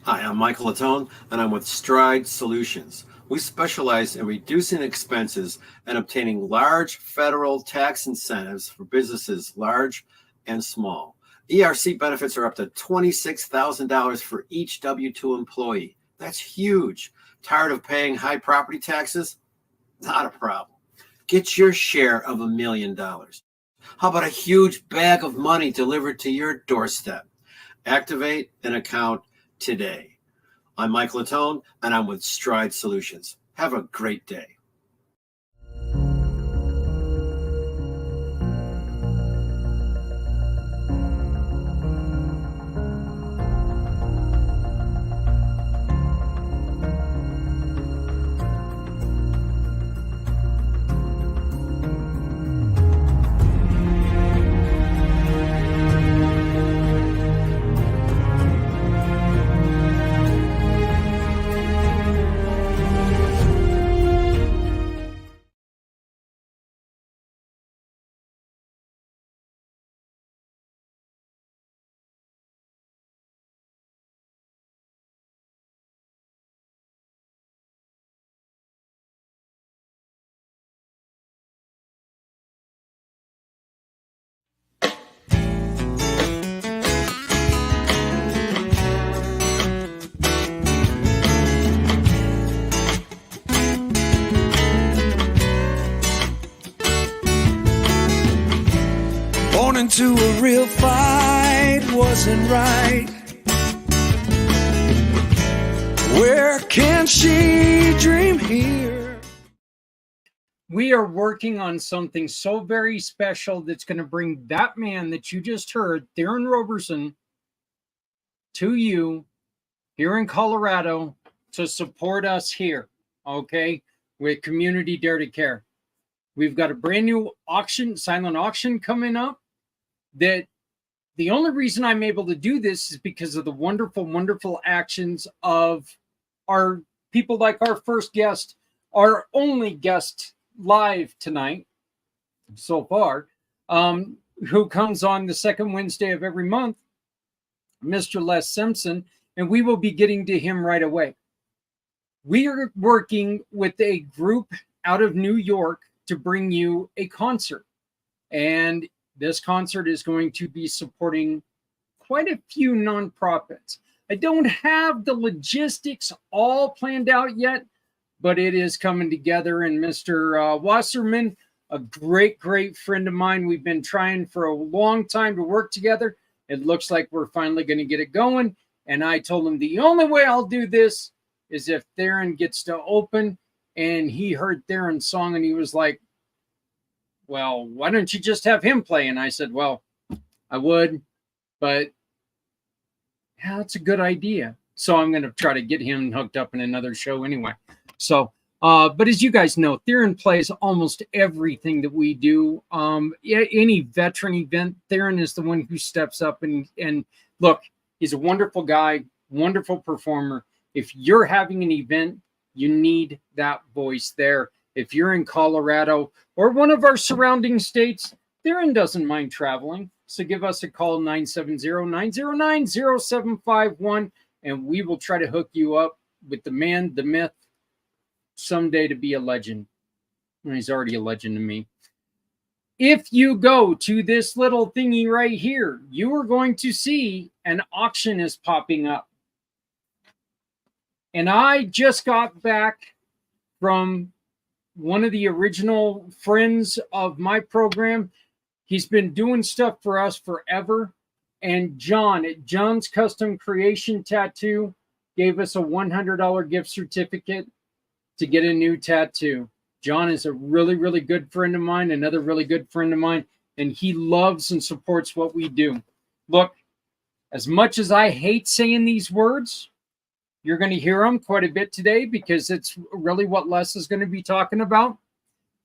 Hi, I'm Michael Latone, and I'm with Stride Solutions. We specialize in reducing expenses and obtaining large federal tax incentives for businesses large and small. ERC benefits are up to $26,000 for each W 2 employee. That's huge. Tired of paying high property taxes? Not a problem. Get your share of $1 million. How about a huge bag of money delivered to your doorstep? Activate an account today. I'm Mike Latone, and I'm with Stride Solutions. Have a great day. Born into a real fight wasn't right. Where can she dream here? We are working on something so very special that's going to bring that man that you just heard, Theron Roberson, to you here in Colorado to support us here, okay, with Community Dare to Care. We've got a brand new auction, silent auction coming up. That the only reason I'm able to do this is because of the wonderful, wonderful actions of our people like our first guest, our only guest live tonight so far, who comes on the second Wednesday of every month, Mr. Les Simpson, and we will be getting to him right away. We are working with a group out of New York to bring you a concert. And this concert is going to be supporting quite a few nonprofits. I don't have the logistics all planned out yet, but it is coming together. And Mr. Wasserman, a great, great friend of mine, we've been trying for a long time to work together. It looks like we're finally going to get it going. And I told him the only way I'll do this is if Theron gets to open. And he heard Theron's song and he was like, well, why don't you just have him play? And I said, well, I would, but yeah, that's a good idea. So I'm going to try to get him hooked up in another show anyway. So, but as you guys know, Theron plays almost everything that we do. Any veteran event, Theron is the one who steps up and look, he's a wonderful guy, wonderful performer. If you're having an event, you need that voice there. If you're in Colorado or one of our surrounding states, Theron doesn't mind traveling. So give us a call, 970-909-0751, and we will try to hook you up with the man, the myth, someday to be a legend. And he's already a legend to me. If you go to this little thingy right here, you are going to see an auction is popping up. And I just got back from one of the original friends of my program. He's been doing stuff for us forever. And John at John's Custom Creation Tattoo gave us a $100 gift certificate to get a new tattoo. John is a really, really good friend of mine, another really good friend of mine, and he loves and supports what we do. Look, as much as I hate saying these words, you're going to hear them quite a bit today because it's really what Les is going to be talking about.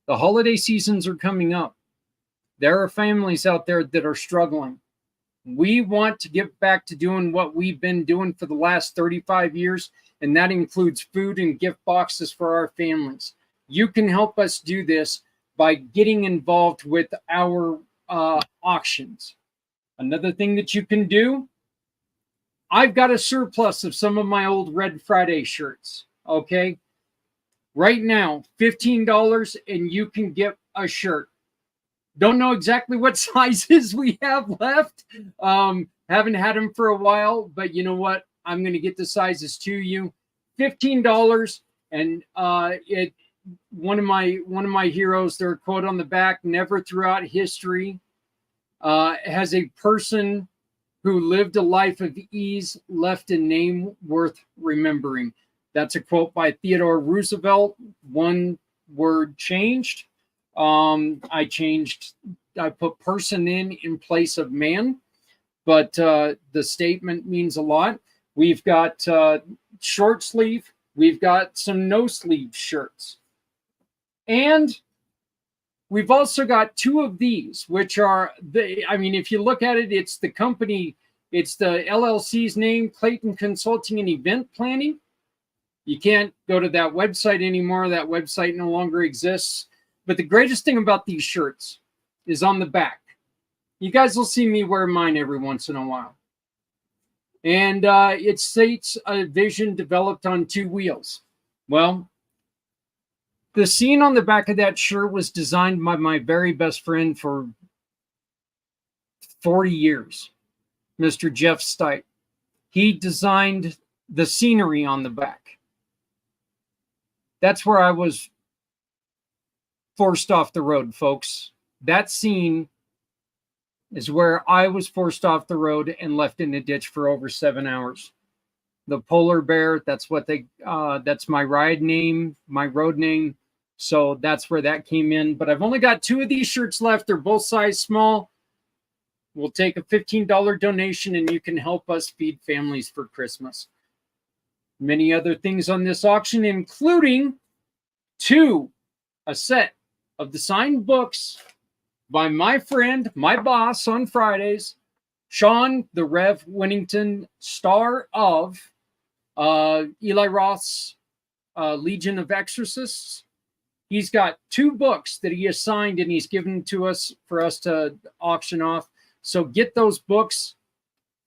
The holiday seasons are coming up. There are families out there that are struggling. We want to get back to doing what we've been doing for the last 35 years, and that includes food and gift boxes for our families. You can help us do this by getting involved with our auctions. Another thing that you can do I've got a surplus of some of my old Red Friday shirts. Okay. Right now, $15 and you can get a shirt. Don't know exactly what sizes we have left. Haven't had them for a while, but you know what? I'm going to get the sizes to you. $15, and it one of my heroes. Their quote on the back: "Never throughout history has a person who lived a life of ease left a name worth remembering." That's a quote by Theodore Roosevelt. One word changed. I put person in place of man, but the statement means a lot. We've got short sleeve, we've got some no sleeve shirts, and we've also got two of these, which are if you look at it, it's the company, it's the LLC's name, Clayton Consulting and Event Planning. You can't go to that website anymore. That website no longer exists. But the greatest thing about these shirts is on the back. You guys will see me wear mine every once in a while. And it states a vision developed on two wheels. Well, the scene on the back of that shirt was designed by my very best friend for 40 years, Mr. Jeff Stipe. He designed the scenery on the back. That's where I was forced off the road, folks. That scene is where I was forced off the road and left in a ditch for over 7 hours. The polar bear, that's my ride name, my road name. So that's where that came in. But I've only got two of these shirts left. They're both size small. We'll take a $15 donation and you can help us feed families for Christmas. Many other things on this auction, including a set of the signed books by my friend, my boss on Fridays, Sean the Rev Winnington, star of Eli Roth's Legion of Exorcists. He's got 2 books that he has signed and he's given to us for us to auction off. So get those books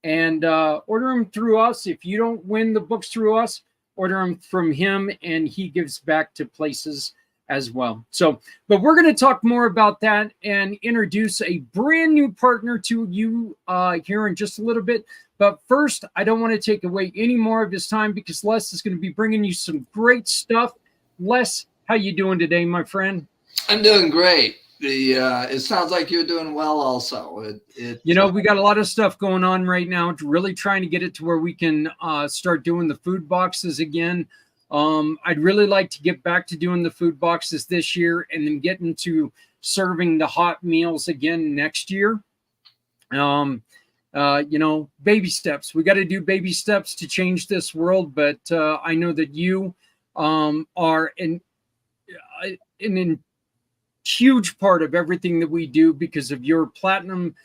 and order them through us. If you don't win the books through us, order them from him and he gives back to places as well. So, but we're going to talk more about that and introduce a brand new partner to you here in just a little bit. But first, I don't want to take away any more of his time because Les is going to be bringing you some great stuff. Les, how you doing today, my friend? I'm doing great. It sounds like you're doing well also. We got a lot of stuff going on right now, really trying to get it to where we can start doing the food boxes again. I'd really like to get back to doing the food boxes this year and then get into serving the hot meals again next year. Baby steps. We got to do baby steps to change this world. But I know that you are an huge part of everything that we do because of your platinum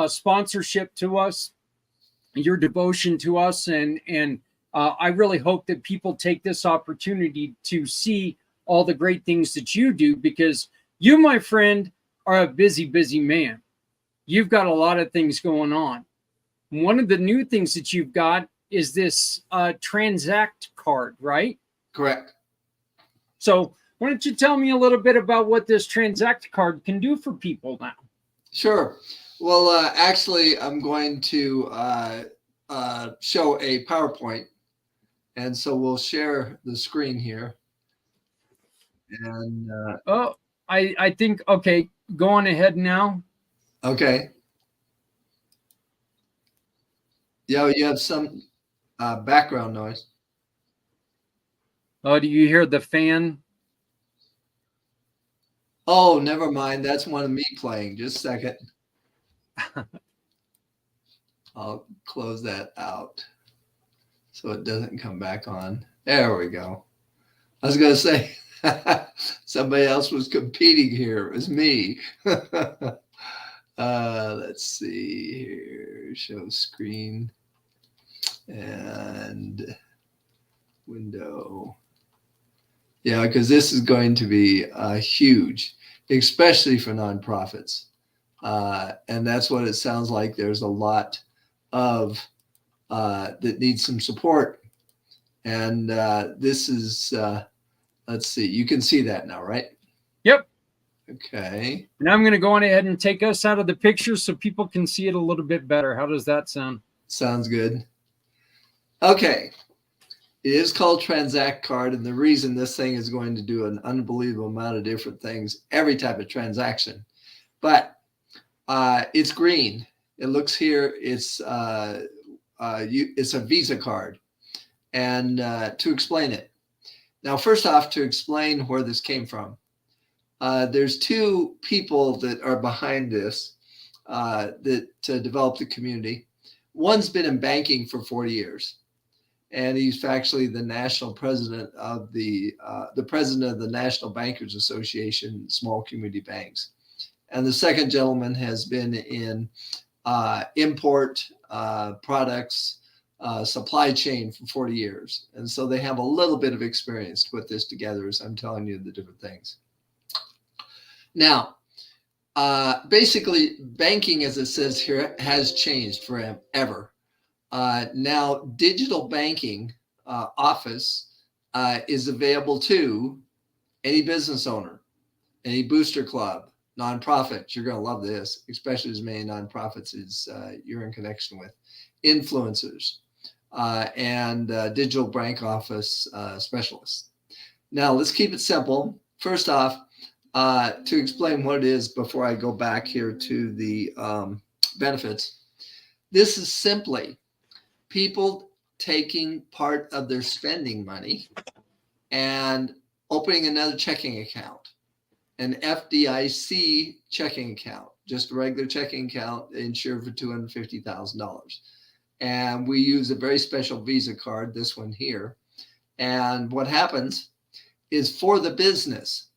sponsorship to us, your devotion to us, and I really hope that people take this opportunity to see all the great things that you do because you, my friend, are a busy, busy man. You've got a lot of things going on. One of the new things that you've got is this Transact card, right? Correct. So why don't you tell me a little bit about what this Transact card can do for people now? Sure. Well, actually, I'm going to show a PowerPoint. And so we'll share the screen here. And I think, okay, go on ahead now. Okay. Yeah, you have some background noise. Oh, do you hear the fan? Oh, never mind. That's one of me playing. Just a second. I'll close that out so it doesn't come back on. There we go. I was going to say somebody else was competing here. It was me. Let's see here. Show screen and window. Yeah, because this is going to be huge, especially for nonprofits. And that's what it sounds like. There's a lot of that need some support. And this is, let's see, you can see that now, right? Yep. Okay. And I'm going to go on ahead and take us out of the picture so people can see it a little bit better. How does that sound? Sounds good. Okay. It is called Transact Card, and the reason this thing is going to do an unbelievable amount of different things, every type of transaction, but it's green. It looks here, it's a Visa card. And to explain it. Now, first off, to explain where this came from, there's two people that are behind this that developed the community. One's been in banking for 40 years, and he's actually the national president of the president of the National Bankers Association, small community banks. And the second gentleman has been in import products, supply chain for 40 years. And so they have a little bit of experience to put this together as I'm telling you the different things. Now, basically, banking, as it says here, has changed forever. Now, digital banking office is available to any business owner, any booster club, nonprofit. You're going to love this, especially as many nonprofits as you're in connection with, influencers, and digital bank office specialists. Now, let's keep it simple. First off, to explain what it is before I go back here to the benefits, this is simply people taking part of their spending money and opening another checking account, an FDIC checking account, just a regular checking account insured for $250,000. And we use a very special Visa card, this one here. And what happens is for the business,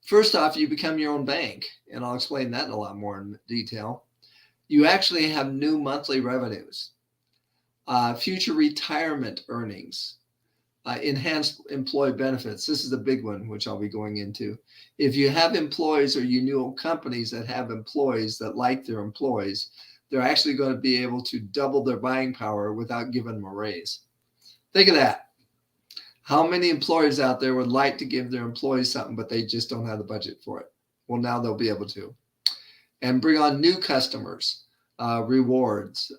first off, you become your own bank, and I'll explain that in a lot more in detail. You actually have new monthly revenues, future retirement earnings, enhanced employee benefits. This is the big one, which I'll be going into. If you have employees or you know companies that have employees that like their employees, they're actually going to be able to double their buying power without giving them a raise. Think of that. How many employers out there would like to give their employees something, but they just don't have the budget for it? Well, now they'll be able to. And bring on new customers, rewards,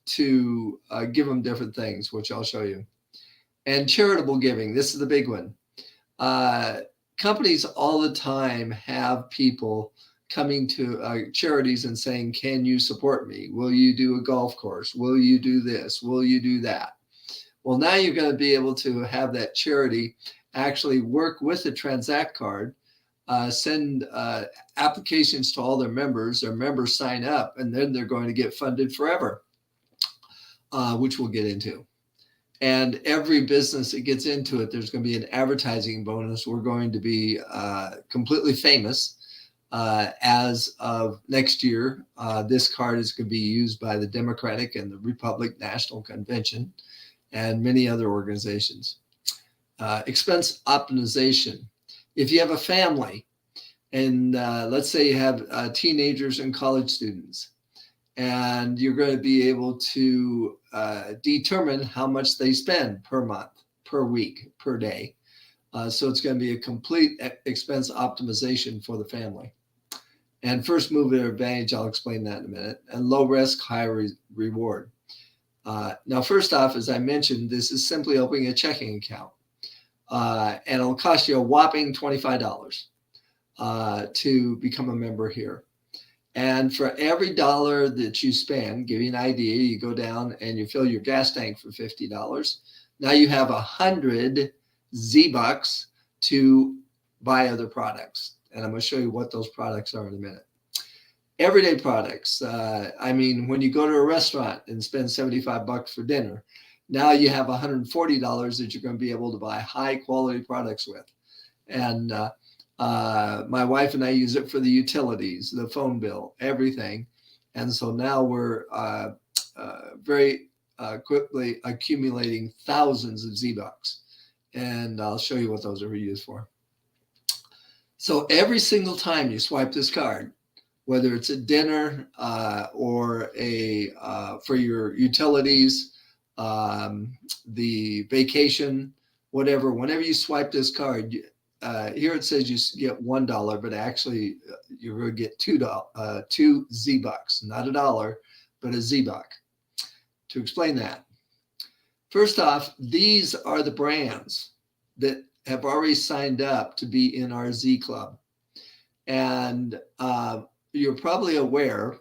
to give them different things, which I'll show you. And charitable giving, this is the big one. Companies all the time have people coming to charities and saying, can you support me? Will you do a golf course? Will you do this? Will you do that? Well, now you're going to be able to have that charity actually work with the Transact card, send applications to all their members sign up, and then they're going to get funded forever, which we'll get into. And every business that gets into it, there's going to be an advertising bonus. We're going to be completely famous as of next year. This card is going to be used by the Democratic and the Republican National Convention and many other organizations. Expense optimization. If you have a family, and let's say you have teenagers and college students, and you're going to be able to determine how much they spend per month, per week, per day. So it's going to be a complete expense optimization for the family. And first mover advantage, I'll explain that in a minute. And low risk, high reward. Now, first off, as I mentioned, this is simply opening a checking account. And it'll cost you a whopping $25 to become a member here. And for every dollar that you spend, give you an idea, you go down and you fill your gas tank for $50. Now you have 100 Z-Bucks to buy other products. And I'm going to show you what those products are in a minute. Everyday products. I mean, when you go to a restaurant and spend $75 for dinner, now you have $140 that you're going to be able to buy high quality products with. And my wife and I use it for the utilities, the phone bill, everything. And so now we're very quickly accumulating thousands of Z-Bucks. And I'll show you what those are used for. So every single time you swipe this card, whether it's a dinner or for your utilities, the vacation, whatever. Whenever you swipe this card, here it says you get $1, but actually you're going to get two Z-Bucks, not a dollar, but a Z-Buck. To explain that, first off, these are the brands that have already signed up to be in our Z Club. And you're probably aware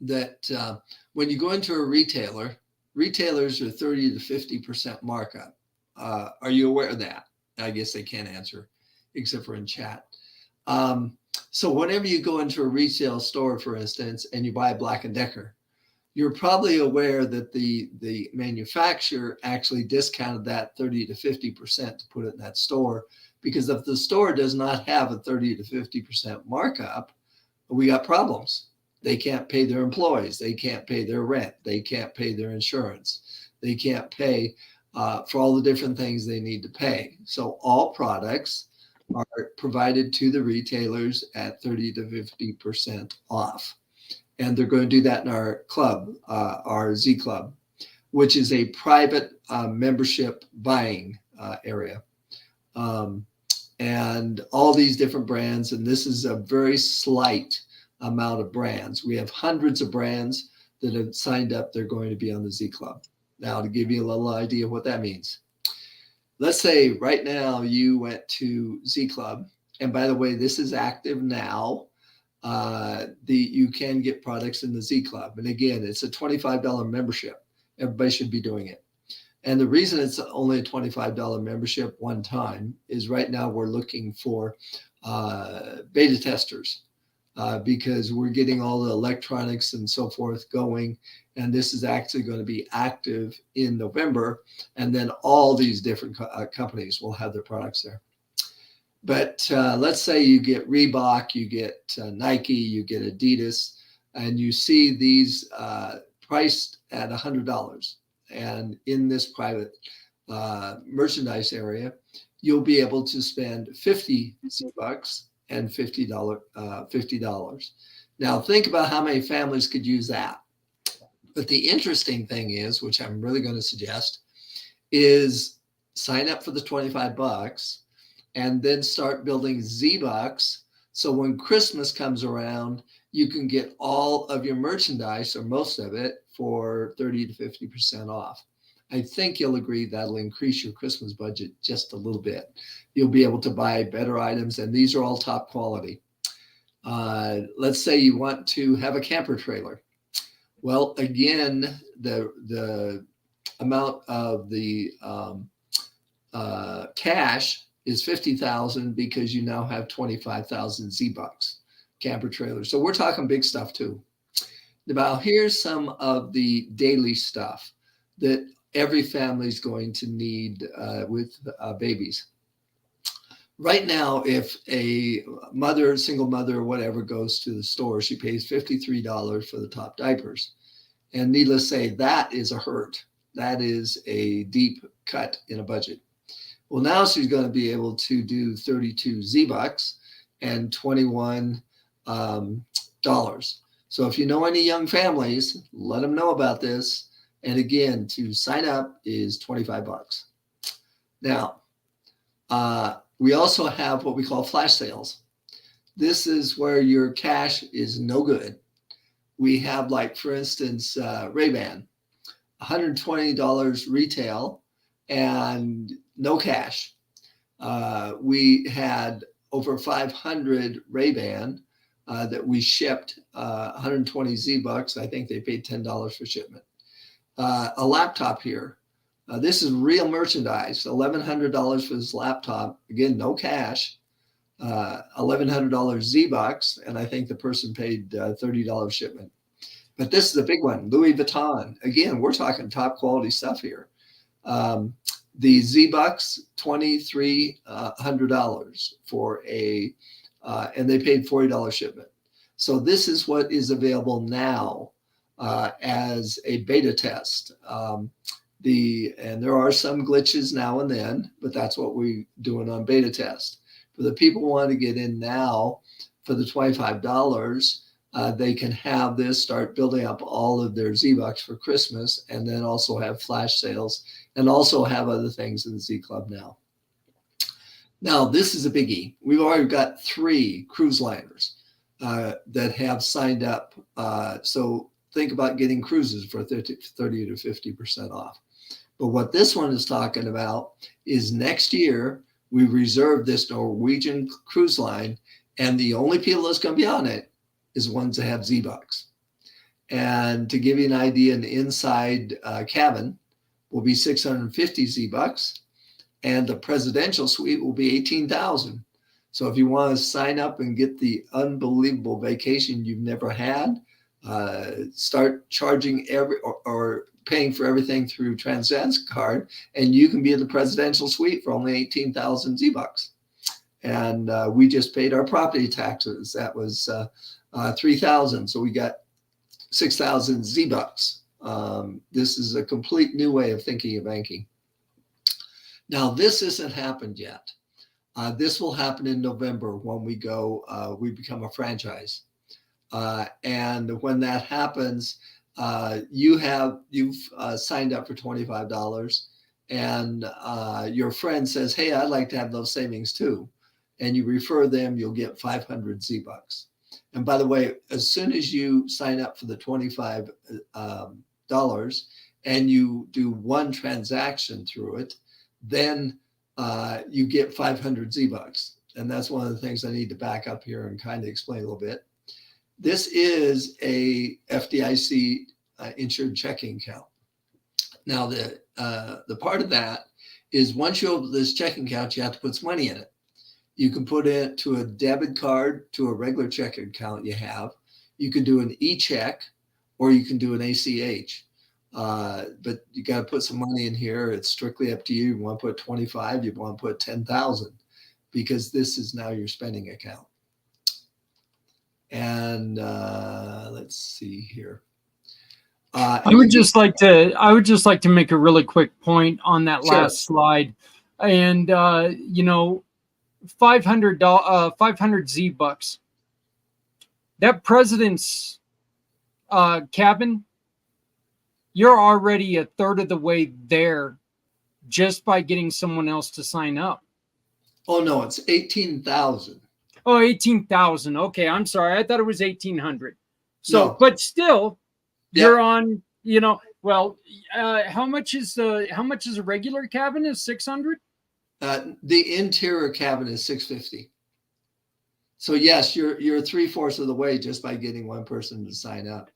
that when you go into a retailer, retailers are 30 to 50% markup. Are you aware of that? I guess they can't answer, except for in chat. So whenever you go into a retail store, for instance, and you buy a Black & Decker, you're probably aware that the manufacturer actually discounted that 30 to 50% to put it in that store, because if the store does not have a 30 to 50% markup, we got problems. They can't pay their employees. They can't pay their rent. They can't pay their insurance. They can't pay for all the different things they need to pay. So all products are provided to the retailers at 30 to 50% off. And they're going to do that in our club, our Z Club, which is a private membership buying area. And all these different brands, and this is a very slight amount of brands. We have hundreds of brands that have signed up. They're going to be on the Z Club. Now, to give you a little idea of what that means, let's say right now you went to Z Club, and by the way, this is active now. You can get products in the Z Club, and again, it's a $25 membership. Everybody should be doing it. And the reason it's only a $25 membership one time is right now we're looking for beta testers because we're getting all the electronics and so forth going. And this is actually going to be active in November. And then all these different companies will have their products there. But let's say you get Reebok, you get Nike, you get Adidas, and you see these priced at $100. And in this private merchandise area, you'll be able to spend 50 bucks and $50. Now think about how many families could use that. But the interesting thing is, which I'm really going to suggest, is sign up for the 25 bucks and then start building Z-Bucks. So when Christmas comes around, you can get all of your merchandise or most of it for 30 to 50% off. I think you'll agree that'll increase your Christmas budget just a little bit. You'll be able to buy better items, and these are all top quality. Let's say you want to have a camper trailer. Well, again, the amount of the cash is $50,000 because you now have 25,000 Z-Bucks camper trailers. So we're talking big stuff too. Now here's some of the daily stuff that every family is going to need with babies. Right now, if a mother, single mother or whatever goes to the store, she pays $53 for the top diapers. And needless to say, that is a hurt. That is a deep cut in a budget. Well, now she's going to be able to do 32 Z-Bucks and $21. So if you know any young families, let them know about this. And again, to sign up is 25 bucks. Now, we also have what we call flash sales. This is where your cash is no good. We have, like, for instance, Ray-Ban, $120 retail and no cash. We had over 500 Ray-Ban that we shipped, 120 Z-Bucks. I think they paid $10 for shipment. A laptop here. This is real merchandise, $1,100 for this laptop. Again, no cash, $1,100 Z-Bucks, and I think the person paid $30 shipment. But this is a big one, Louis Vuitton. Again, we're talking top quality stuff here. The Z-Bucks, $2,300 for a, and they paid $40 shipment. So this is what is available now as a beta test. And there are some glitches now and then, but that's what we're doing on beta test. For the people who want to get in now, for the $25, they can have this, start building up all of their Z-Bucks for Christmas, and then also have flash sales and also have other things in the Z Club now. Now, this is a biggie. We've already got 3 cruise liners that have signed up. So think about getting cruises for 30 to 50% off. But what this one is talking about is next year, we reserved this Norwegian cruise line, and the only people that's going to be on it is ones that have Z-Bucks. And to give you an idea, an inside cabin will be 650 Z-Bucks, and the presidential suite will be 18,000. So if you want to sign up and get the unbelievable vacation you've never had, start charging or paying for everything through Transcend's card, and you can be in the presidential suite for only 18,000 Z-Bucks. And we just paid our property taxes. That was 3,000. So we got 6,000 Z-Bucks. This is a complete new way of thinking of banking. Now, this hasn't happened yet. This will happen in November when we go, we become a franchise. And when that happens, you've signed up for $25, and your friend says, hey, I'd like to have those savings too. And you refer them, you'll get 500 Z-Bucks. And by the way, as soon as you sign up for the $25 and you do one transaction through it, then you get 500 Z-Bucks. And that's one of the things I need to back up here and kind of explain a little bit. This is a FDIC insured checking account. Now, the part of that is once you open this checking account, you have to put some money in it. You can put it to a debit card, to a regular checking account you have. You can do an e-check, or you can do an ACH. But you got to put some money in here. It's strictly up to you. You want to put 25, you want to put 10,000, because this is now your spending account. And let's see here. I would just like to make a really quick point on that Sure. last slide. And 500 Z-Bucks. That president's cabin, you're already a third of the way there just by getting someone else to sign up. Oh, no, it's 18,000. Oh, 18,000. Okay, I'm sorry. I thought it was 1,800. So, No. but still, Yep. you're on, how much is a regular cabin? Is 600? The interior cabin is 650. So yes, you're 3/4 of the way just by getting one person to sign up.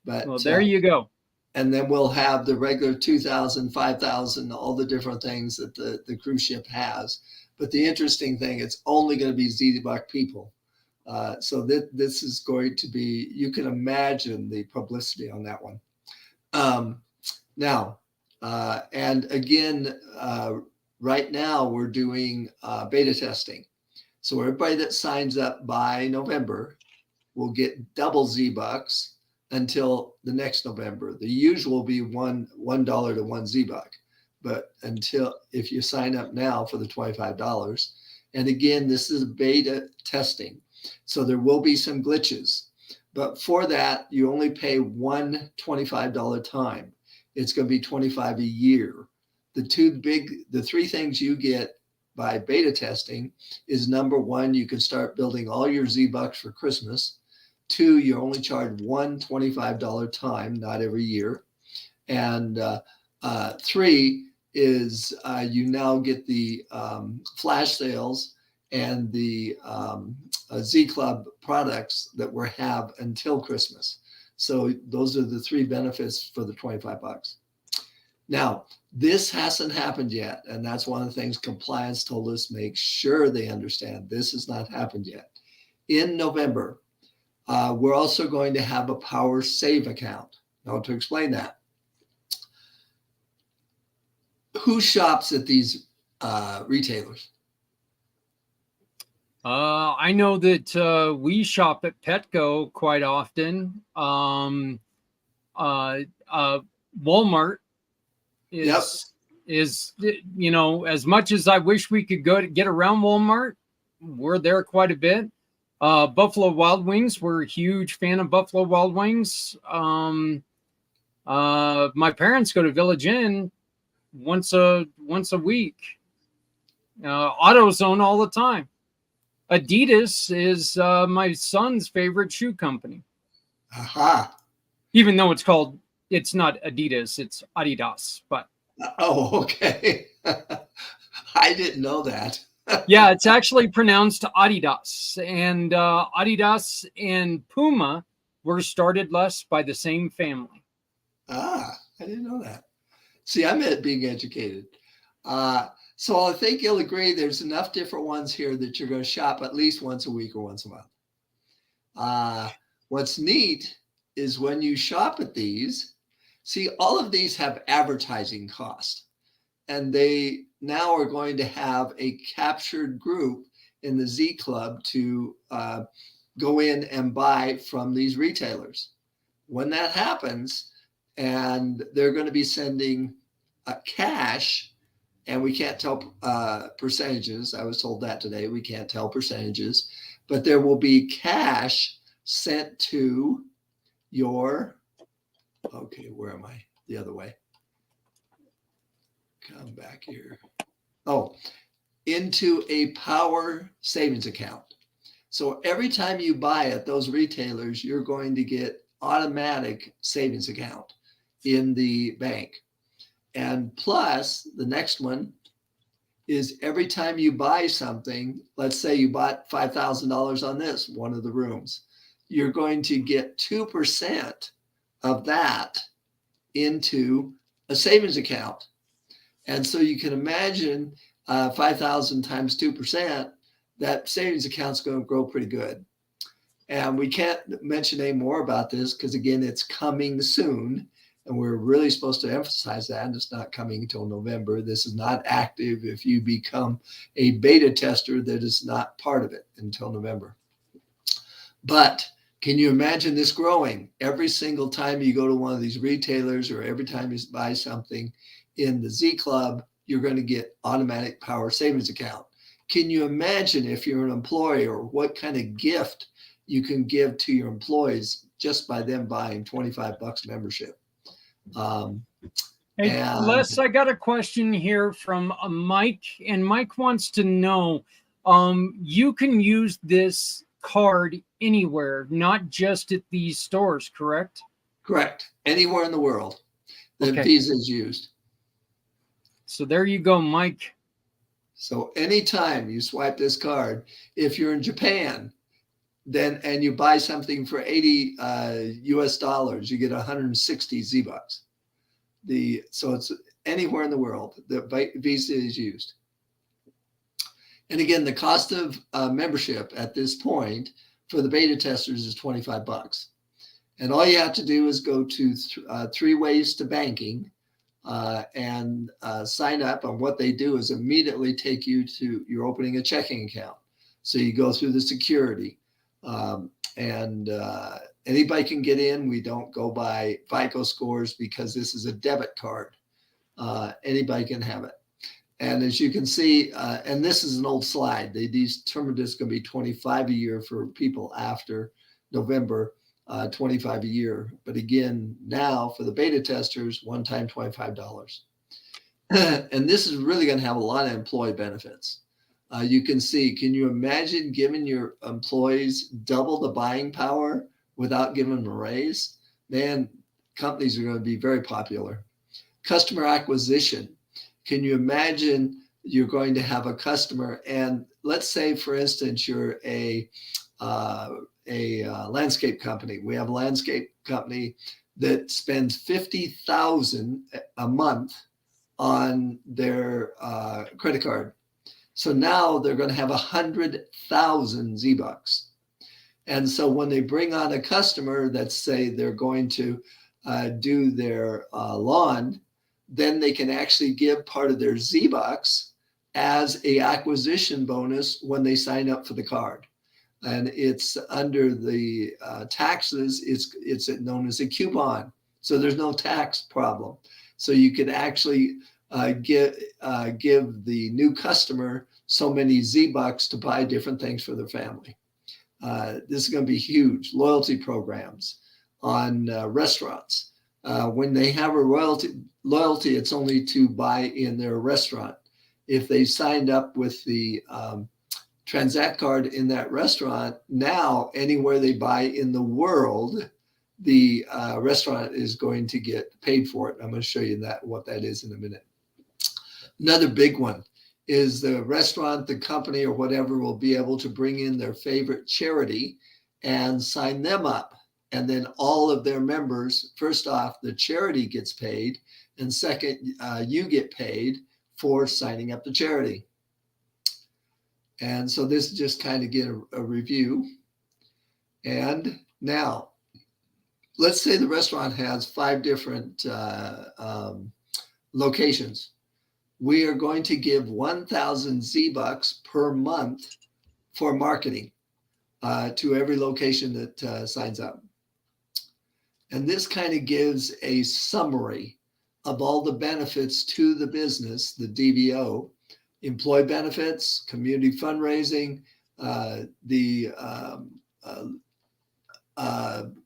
But Well, there you go. And then we'll have the regular 2,000, 5,000, all the different things that the cruise ship has. But the interesting thing, it's only going to be Z-Buck people. So this is going to be, you can imagine the publicity on that one. Now, and again, right now we're doing beta testing. So everybody that signs up by November will get double Z-Bucks until the next November. The usual will be $1 to 1 Z-Buck. But if you sign up now for the $25, and again, this is beta testing, so there will be some glitches. But for that, you only pay one $25 time. It's going to be $25 a year. The 3 things you get by beta testing is, number 1, you can start building all your Z-Bucks for Christmas. 2, you only charge one $25 time, not every year. And 3 is you now get the flash sales and the Z Club products that we have until Christmas. So those are the 3 benefits for the $25. Now, this hasn't happened yet, and that's one of the things compliance told us, make sure they understand this has not happened yet. In November, we're also going to have a Power Save account. Now, to explain that, who shops at these retailers? I know that we shop at Petco quite often. Walmart is as much as I wish we could go to get around Walmart, we're there quite a bit. Buffalo Wild Wings. We're a huge fan of Buffalo Wild Wings. My parents go to Village Inn once a week. AutoZone all the time. Adidas is my son's favorite shoe company. Aha. Even though it's not Adidas, it's Adidas. But Oh, okay. I didn't know that. yeah, it's actually pronounced Adidas. And Adidas and Puma were started less by the same family. Ah, I didn't know that. See, I'm at being educated. So I think you'll agree there's enough different ones here that you're going to shop at least once a week or once a month. What's neat is when you shop at these, see, all of these have advertising cost. And they now are going to have a captured group in the Z Club to go in and buy from these retailers. When that happens, and they're going to be sending cash, and we can't tell percentages. I was told that today. We can't tell percentages, but there will be cash sent to your, okay, where am I? The other way. Come back here. Oh, into a Power savings account. So every time you buy at those retailers, you're going to get automatic savings account in the bank. And plus, the next one is every time you buy something, let's say you bought $5,000 on this, one of the rooms, you're going to get 2% of that into a savings account. And so you can imagine 5,000 times 2%, that savings account's going to grow pretty good. And we can't mention any more about this because, again, it's coming soon. And we're really supposed to emphasize that. It's not coming until November. This is not active if you become a beta tester that is not part of it until November. But can you imagine this growing? Every single time you go to one of these retailers or every time you buy something in the Z Club, you're going to get automatic Power savings account. Can you imagine if you're an employee or what kind of gift you can give to your employees just by them buying $25 membership? Hey, Les, I got a question here from Mike, and Mike wants to know, you can use this card anywhere, not just at these stores, correct? Correct. Anywhere in the world that Visa is used. So there you go, Mike. So anytime you swipe this card, if you're in Japan, then and you buy something for 80 US dollars, you get 160 Z bucks. So it's anywhere in the world that Visa is used. And again, the cost of membership at this point for the beta testers is $25. And all you have to do is go to 3 ways to banking and sign up. And what they do is immediately take you to, you're opening a checking account. So you go through the security. Anybody can get in. We don't go by FICO scores because this is a debit card. Anybody can have it. And as you can see, and this is an old slide, they determined it's going to be $25 a year for people after November, $25 a year. But again, now for the beta testers, one time $25. And this is really going to have a lot of employee benefits. You can see, can you imagine giving your employees double the buying power without giving them a raise? Man, companies are going to be very popular. Customer acquisition. Can you imagine you're going to have a customer, and let's say, for instance, you're a landscape company. We have a landscape company that spends $50,000 a month on their credit card. So now they're going to have 100,000 Z bucks. And so when they bring on a customer that say they're going to do their lawn, then they can actually give part of their Z bucks as a acquisition bonus when they sign up for the card. And it's under the taxes, it's known as a coupon. So there's no tax problem. So you could actually give the new customer so many Z bucks to buy different things for their family. This is going to be huge. Loyalty programs on restaurants. When they have a loyalty, it's only to buy in their restaurant. If they signed up with the Transact card in that restaurant, now anywhere they buy in the world, the restaurant is going to get paid for it. I'm going to show you what that is in a minute. Another big one is the restaurant, the company, or whatever will be able to bring in their favorite charity and sign them up. And then all of their members, first off, the charity gets paid. And second, you get paid for signing up the charity. And so this is just kind of get a review. And now, let's say the restaurant has 5 different locations. We are going to give 1,000 Z-Bucks per month for marketing to every location that signs up. And this kind of gives a summary of all the benefits to the business, the DBO, employee benefits, community fundraising, the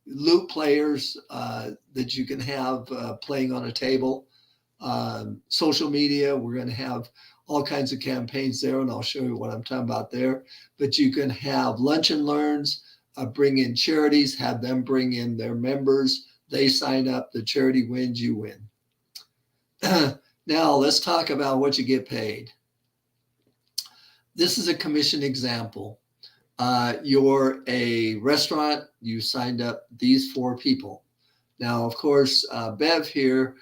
loop players that you can have playing on a table, social media. We're going to have all kinds of campaigns there, and I'll show you what I'm talking about there. But you can have lunch and learns, bring in charities, have them bring in their members. They sign up, the charity wins, you win. Now let's talk about what you get paid. This is a commission example. You're a restaurant, you signed up these 4 people. Now, of course, Bev here,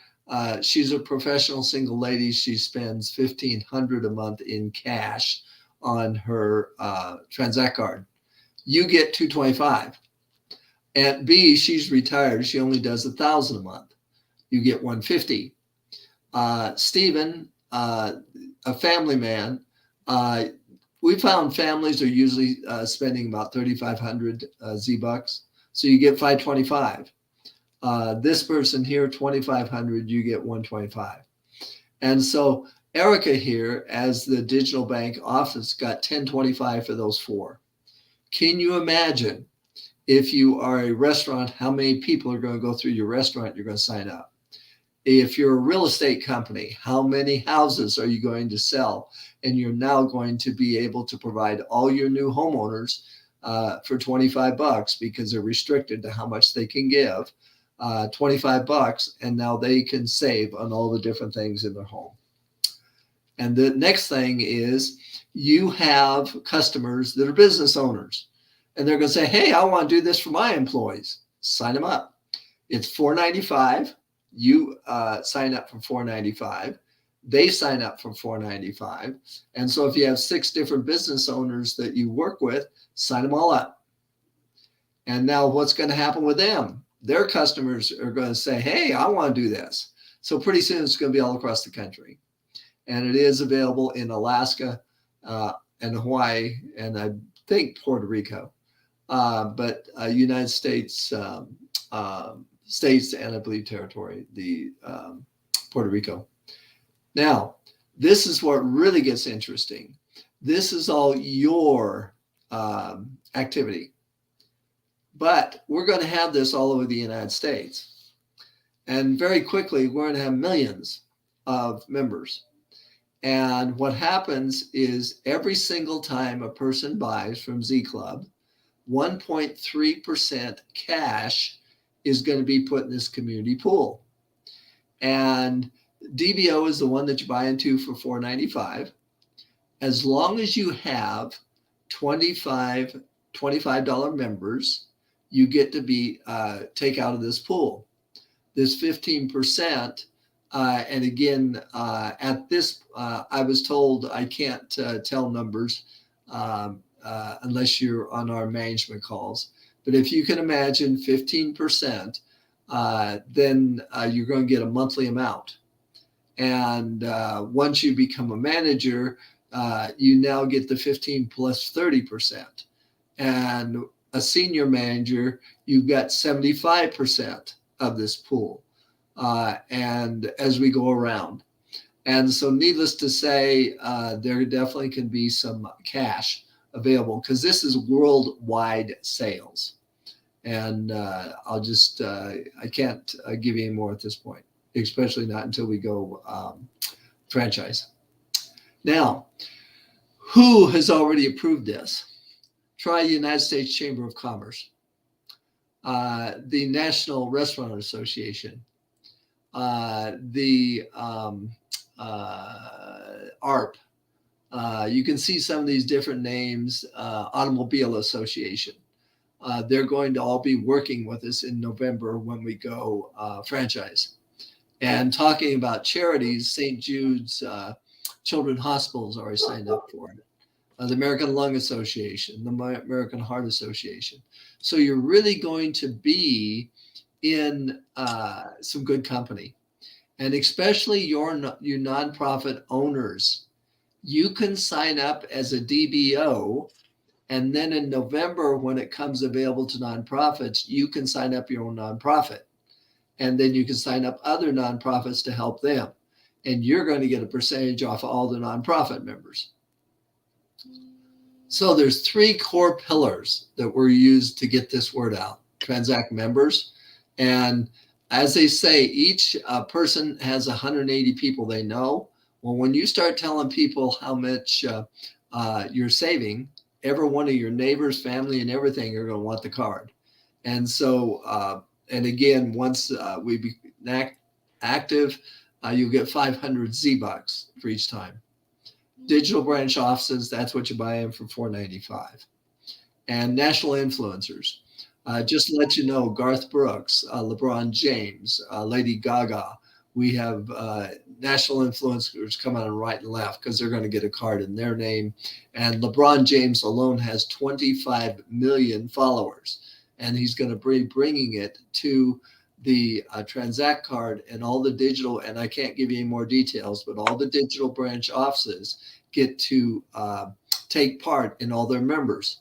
she's a professional single lady. She spends $1,500 a month in cash on her Transact card. You get $225. Aunt B, she's retired. She only does $1,000 a month. You get $150. Stephen, a family man, we found families are usually spending about 3,500 Z-Bucks. So you get $525. This person here, 2,500, you get 125. And so Erica here, as the digital bank office, got 1025 for those 4. Can you imagine if you are a restaurant, how many people are going to go through your restaurant you're going to sign up? If you're a real estate company, how many houses are you going to sell? And you're now going to be able to provide all your new homeowners for $25 because they're restricted to how much they can give. $25, and now they can save on all the different things in their home. And the next thing is you have customers that are business owners, and they're going to say, hey, I want to do this for my employees. Sign them up. It's $495. You sign up for $495. They sign up for $495. And so if you have 6 different business owners that you work with, sign them all up. And now what's going to happen with them? Their customers are going to say, hey, I want to do this. So pretty soon it's going to be all across the country. And it is available in Alaska and Hawaii, and I think Puerto Rico, but United States, states, and I believe territory, the Puerto Rico. Now, this is what really gets interesting. This is all your activity. But we're going to have this all over the United States. And very quickly, we're going to have millions of members. And what happens is every single time a person buys from Z Club, 1.3% cash is going to be put in this community pool. And DBO is the one that you buy into for $495. As long as you have $25 members, you get to be take out of this pool. This 15%, and again, at this, I was told I can't tell numbers unless you're on our management calls. But if you can imagine 15%, then you're going to get a monthly amount. And once you become a manager, you now get the 15 plus 30%. And a senior manager, you've got 75% of this pool. And as we go around. And so needless to say, there definitely can be some cash available because this is worldwide sales. And I can't give you any more at this point, especially not until we go franchise. Now, who has already approved this? Try United States Chamber of Commerce, the National Restaurant Association, the ARP. You can see some of these different names, Automobile Association. They're going to all be working with us in November when we go franchise. And talking about charities, St. Jude's Children's Hospital has already signed up for it. The American Lung Association, the American Heart Association. So you're really going to be in some good company. And especially you nonprofit owners, you can sign up as a DBO. And then in November, when it comes available to nonprofits, you can sign up your own nonprofit. And then you can sign up other nonprofits to help them. And you're going to get a percentage off all the nonprofit members. So there's 3 core pillars that were used to get this word out. Transact members. And as they say, each person has 180 people they know. Well, when you start telling people how much you're saving, every one of your neighbors, family, and everything are going to want the card. And so, and again, once we be active, you'll get 500 Z-Bucks for each time. Digital branch offices, that's what you buy in for $4.95. And national influencers. Just to let you know, Garth Brooks, LeBron James, Lady Gaga, we have national influencers come on right and left because they're going to get a card in their name. And LeBron James alone has 25 million followers. And he's going to be bringing it to the Transact card and all the digital, and I can't give you any more details, but all the digital branch offices get to take part in all their members.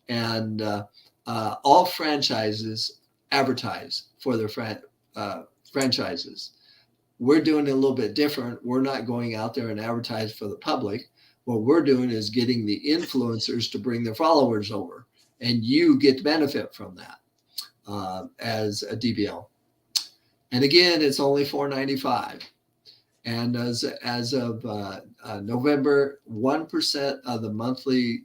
And all franchises advertise for their franchises. We're doing it a little bit different. We're not going out there and advertise for the public. What we're doing is getting the influencers to bring their followers over, and you get to benefit from that as a DBL. And again, it's only $4.95. And as of November, 1% of the monthly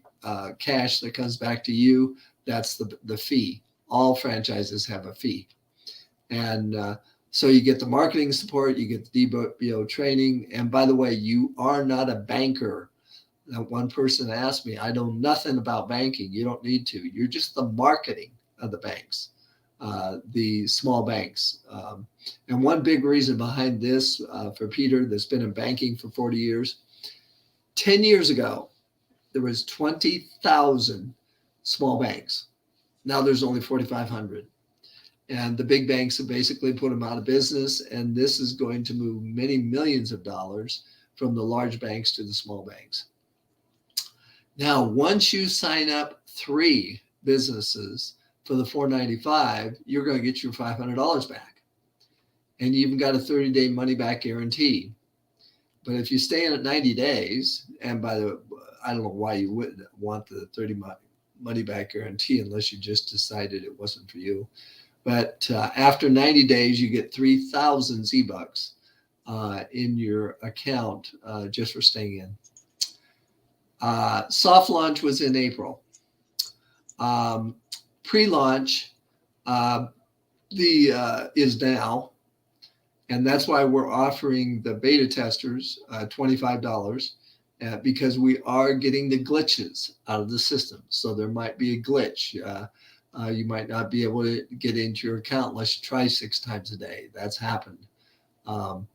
cash that comes back to you, that's the fee. All franchises have a fee. And so you get the marketing support, you get the DBO training. And by the way, you are not a banker. That one person asked me, I know nothing about banking. You don't need to. You're just the marketing of the banks, the small banks. And one big reason behind this for Peter, that's been in banking for 40 years, 10 years ago, there was 20,000 small banks. Now there's only 4,500. And the big banks have basically put them out of business. And this is going to move many millions of dollars from the large banks to the small banks. Now, once you sign up 3 businesses for the $4.95, you're going to get your $500 back. And you even got a 30-day money-back guarantee. But if you stay in it 90 days, and I don't know why you wouldn't want the 30 money-back guarantee unless you just decided it wasn't for you. But after 90 days, you get 3,000 Z-Bucks in your account just for staying in. Soft launch was in April. Pre-launch is now, and that's why we're offering the beta testers $25 because we are getting the glitches out of the system. So there might be a glitch. You might not be able to get into your account unless you try 6 times a day. That's happened. But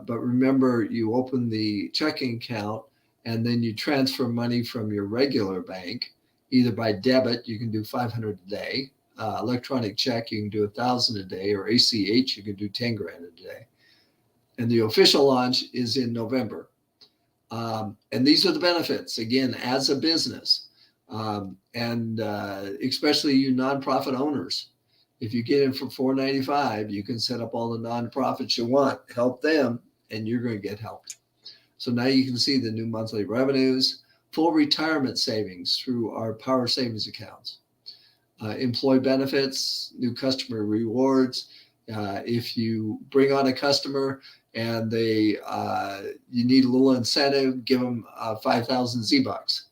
remember, you open the checking account and then you transfer money from your regular bank, either by debit, you can do 500 a day. Electronic check, you can do 1,000 a day, or ACH, you can do 10 grand a day. And the official launch is in November. And these are the benefits, again, as a business. And especially you nonprofit owners. If you get in for $4.95, you can set up all the nonprofits you want, help them, and you're going to get helped. So now you can see the new monthly revenues. full retirement savings through our power savings accounts, employee benefits, new customer rewards. If you bring on a customer and they you need a little incentive, give them 5,000 Z-Bucks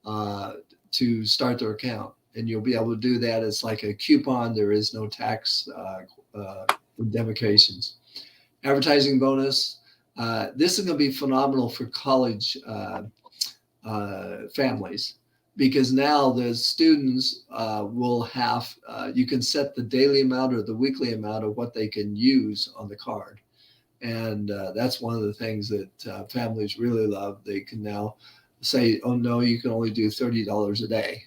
to start their account. And you'll be able to do that. It's like a coupon. There is no tax indemnifications. Advertising bonus. This is going to be phenomenal for college families, because now the students will have, you can set the daily amount or the weekly amount of what they can use on the card. And that's one of the things that families really love. They can now say, oh no, you can only do $30 a day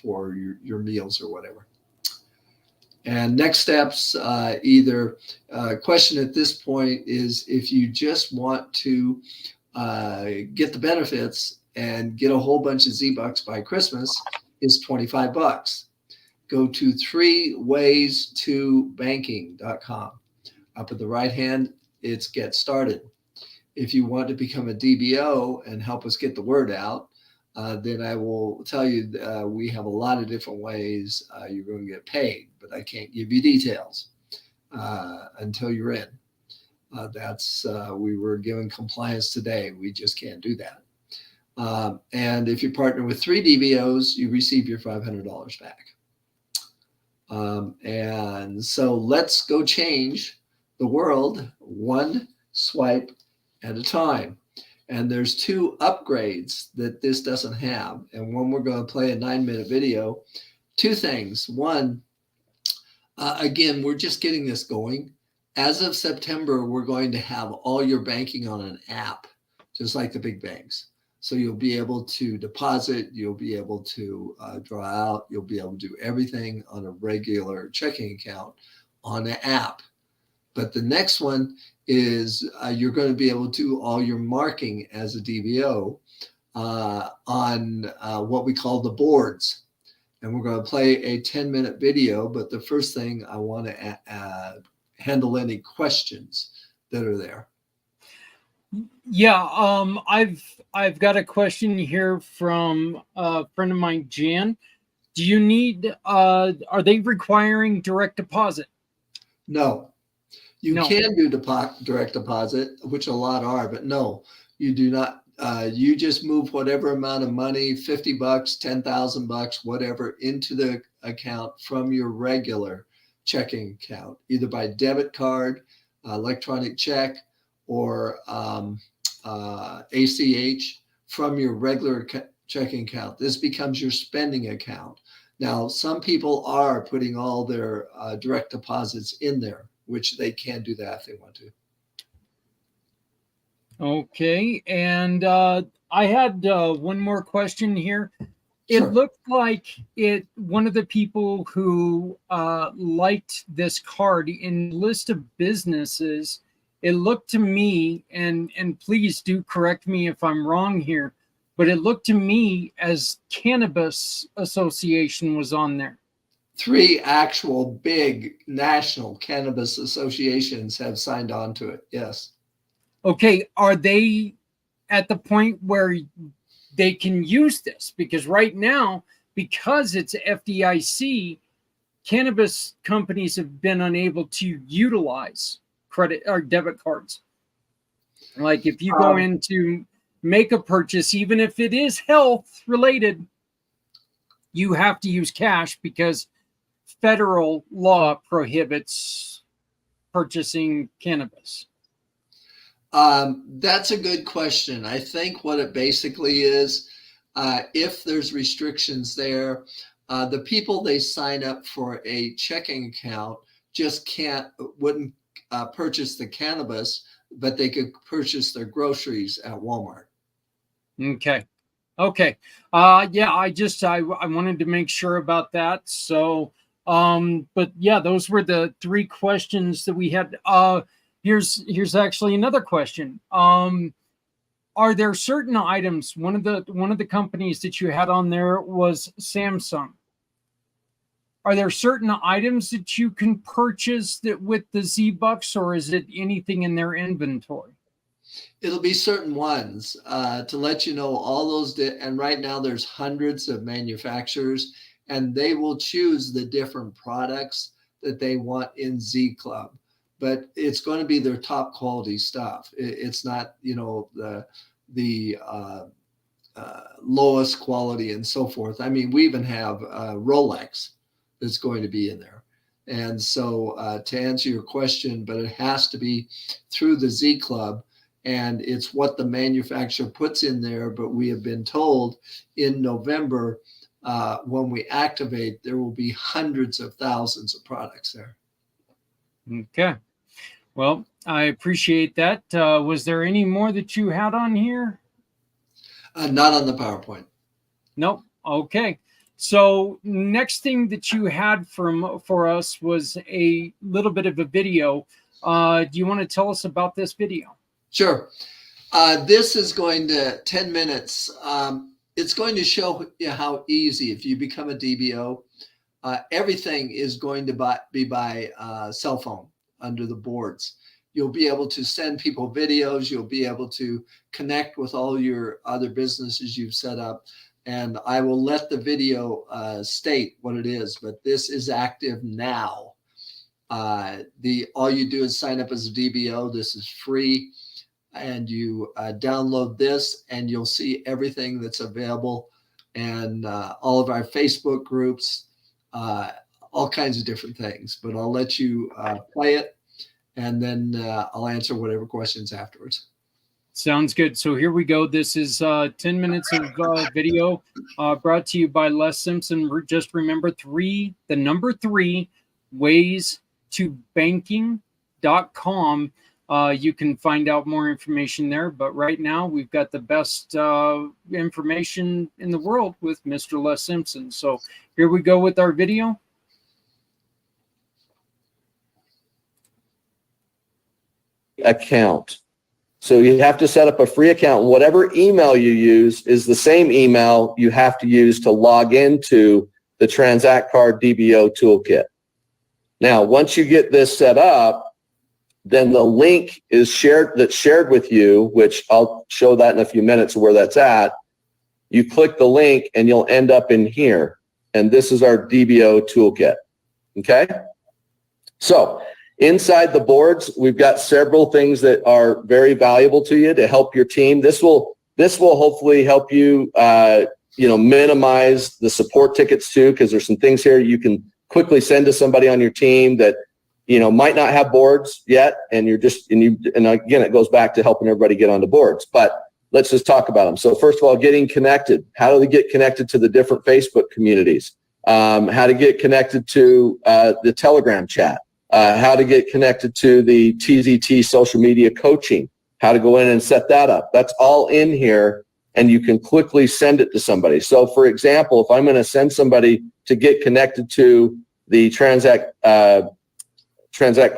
for your meals or whatever. And next steps, either question at this point is, if you just want to get the benefits and get a whole bunch of Z-Bucks by Christmas, is $25. Go to 3ways2banking.com. Up at the right hand, it's Get Started. If you want to become a DBO and help us get the word out, then I will tell you we have a lot of different ways you're going to get paid, but I can't give you details until you're in. We were given compliance today. We just can't do that. And if you partner with 3 DBOs, you receive your $500 back. And so let's go change the world one swipe at a time. And there's 2 upgrades that this doesn't have. And one, we're going to play a 9-minute video. 2 things. One, again, we're just getting this going. As of September, we're going to have all your banking on an app, just like the big banks. So you'll be able to deposit, you'll be able to draw out, you'll be able to do everything on a regular checking account on an app. But the next one is you're going to be able to do all your marking as a DBO on what we call the boards. And we're going to play a 10-minute video, but the first thing I want to handle any questions that are there. Yeah, I've got a question here from a friend of mine, Jan. Do you need, are they requiring direct deposit? No. You can do direct deposit, which a lot are, but no, you do not. You just move whatever amount of money, $50, $10,000, whatever, into the account from your regular checking account, either by debit card, electronic check, or ACH from your regular checking account. This becomes your spending account. Now, some people are putting all their direct deposits in there, which they can do that if they want to. Okay, and I had one more question here. It Sure. looked like one of the people who liked this card in the list of businesses, it looked to me, and please do correct me if I'm wrong here, but it looked to me as Cannabis Association was on there. 3 actual big national cannabis associations have signed on to it. Yes. Okay, are they at the point where they can use this? Because right now, because it's FDIC, cannabis companies have been unable to utilize credit or debit cards. Like if you go in to make a purchase, even if it is health related, you have to use cash because federal law prohibits purchasing cannabis. That's a good question. I think what it basically is, if there's restrictions there, the people they sign up for a checking account just wouldn't purchase the cannabis, but they could purchase their groceries at Walmart. Okay. Yeah, I wanted to make sure about that. So, but yeah, those were the 3 questions that we had. Here's actually another question. Are there certain items? One of the companies that you had on there was Samsung. Are there certain items that you can purchase that with the Z-Bucks, or is it anything in their inventory? It'll be certain ones to let you know all those. And right now there's hundreds of manufacturers, and they will choose the different products that they want in Z Club. But it's going to be their top quality stuff. It's not, you know, the lowest quality and so forth. I mean, we even have Rolex that's going to be in there. And so to answer your question, but it has to be through the Z Club, and it's what the manufacturer puts in there. But we have been told in November, when we activate, there will be hundreds of thousands of products there. Okay. Well, I appreciate that. Was there any more that you had on here? Not on the PowerPoint. Nope. Okay. So next thing that you had for us was a little bit of a video. Do you want to tell us about this video? Sure. This is going to 10 minutes. It's going to show you how easy, if you become a DBO, everything is going to be by cell phone under the boards. You'll be able to send people videos. You'll be able to connect with all your other businesses you've set up. And I will let the video state what it is, but this is active now. All you do is sign up as a DBO. This is free. And you download this and you'll see everything that's available, and all of our Facebook groups, all kinds of different things. But I'll let you play it, and then I'll answer whatever questions afterwards. Sounds good. So here we go. This is 10 minutes of video brought to you by Les Simpson. Just remember the number 3, ways to banking.com. You can find out more information there. But right now, we've got the best information in the world with Mr. Les Simpson. So here we go with our video. Account. So you have to set up a free account. Whatever email you use is the same email you have to use to log into the Transact Card DBO Toolkit. Now, once you get this set up, then the link is shared with you, which I'll show that in a few minutes where that's at. You click the link and you'll end up in here. And this is our DBO Toolkit. Okay? So inside the boards, we've got several things that are very valuable to you to help your team. This will hopefully help you, minimize the support tickets too, because there's some things here you can quickly send to somebody on your team that, might not have boards yet. And and again, it goes back to helping everybody get onto boards, but let's just talk about them. So first of all, getting connected. How do they get connected to the different Facebook communities? How to get connected to the Telegram chat. How to get connected to the TZT social media coaching, how to go in and set that up. That's all in here, and you can quickly send it to somebody. So for example, if I'm going to send somebody to get connected to the Transact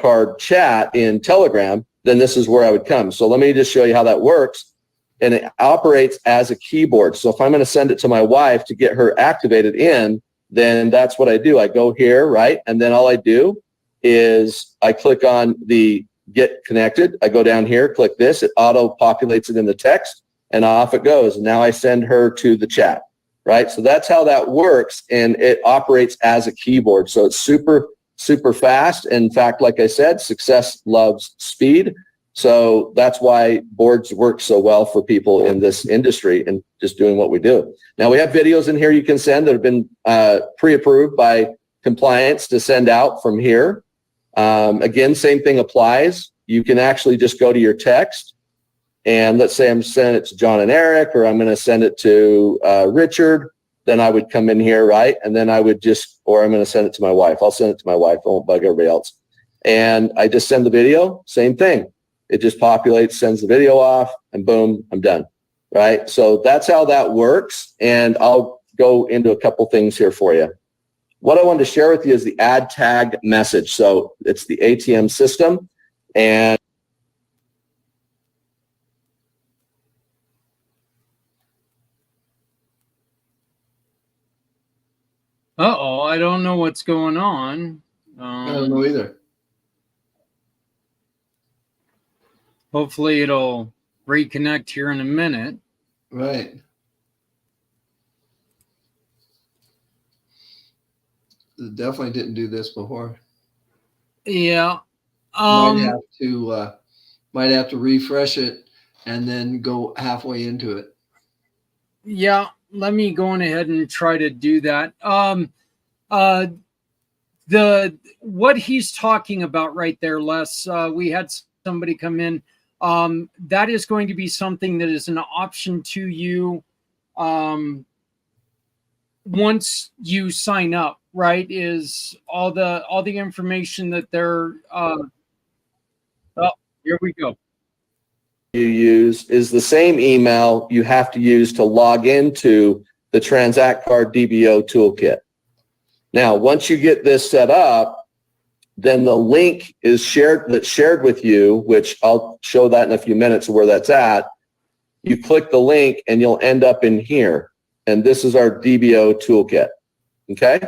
Card chat in Telegram, then this is where I would come. So let me just show you how that works. And it operates as a keyboard. So if I'm going to send it to my wife to get her activated in, then that's what I do. I go here, right? And then all I do is I click on the get connected. I go down here, click this. It auto populates it in the text, and off it goes. Now I send her to the chat, right? So that's how that works, and it operates as a keyboard. So it's super, super fast. In fact, like I said, success loves speed. So that's why boards work so well for people in this industry and just doing what we do. Now we have videos in here you can send that have been pre-approved by compliance to send out from here. Again, same thing applies. You can actually just go to your text, and let's say I'm sending it to John and Eric, or I'm going to send it to Richard. Then I would come in here, right? And then I would or I'm going to send it to my wife. I'll send it to my wife. I won't bug everybody else. And I just send the video, same thing. It just populates, sends the video off, and boom, I'm done, right? So that's how that works. And I'll go into a couple things here for you. What I wanted to share with you is the add tag message. So it's the ATM system, and I don't know what's going on. I don't know either. Hopefully it'll reconnect here in a minute. Right. Definitely didn't do this before. Yeah. Might have to refresh it and then go halfway into it. Yeah. Let me go on ahead and try to do that. What he's talking about right there, Les, we had somebody come in. That is going to be something that is an option to you once you sign up, right? Is all the information that they're here we go. You use is the same email you have to use to log into the Transact Card DBO toolkit. Now, once you get this set up, then the link is shared with you, which I'll show that in a few minutes where that's at. You click the link and you'll end up in here. And this is our DBO toolkit. Okay?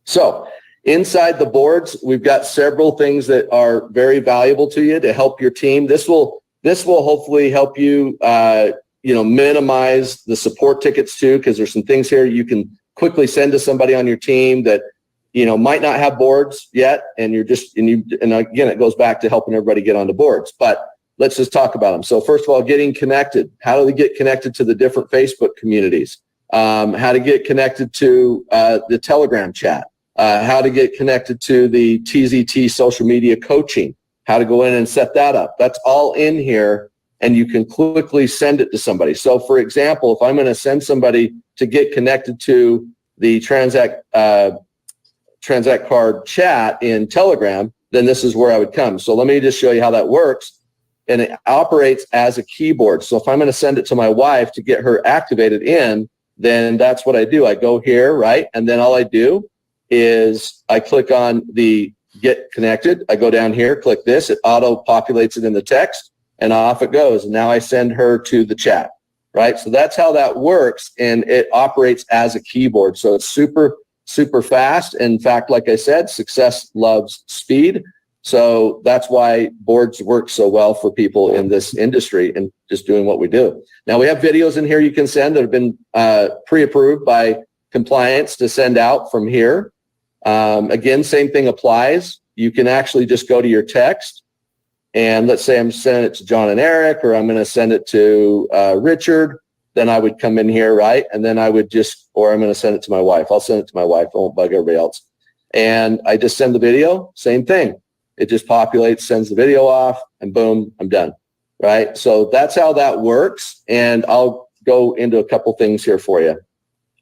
So inside the boards, we've got several things that are very valuable to you to help your team. This will hopefully help you, minimize the support tickets too, because there's some things here you can quickly send to somebody on your team that, might not have boards yet. And again, it goes back to helping everybody get onto boards, but let's just talk about them. So first of all, getting connected. How do we get connected to the different Facebook communities? How to get connected to the Telegram chat. How to get connected to the TZT social media coaching. How to go in and set that up. That's all in here, and you can quickly send it to somebody. So for example, if I'm going to send somebody to get connected to the Transact Card chat in Telegram, then this is where I would come. So let me just show you how that works. And it operates as a keyboard. So if I'm going to send it to my wife to get her activated in, then that's what I do. I go here, right? And then all I do is I click on the get connected. I go down here, click this. It auto populates it in the text, and off it goes. And now I send her to the chat, right? So that's how that works. And it operates as a keyboard. So it's super, super fast. In fact, like I said, success loves speed. So that's why boards work so well for people in this industry and just doing what we do. Now we have videos in here you can send that have been pre-approved by compliance to send out from here. Again, same thing applies. You can actually just go to your text, and let's say I'm sending it to John and Eric, or I'm going to send it to Richard. Then I would come in here, right? And then I would or I'm going to send it to my wife. I'll send it to my wife. I won't bug everybody else. And I just send the video, same thing. It just populates, sends the video off, and boom, I'm done, right? So that's how that works. And I'll go into a couple things here for you.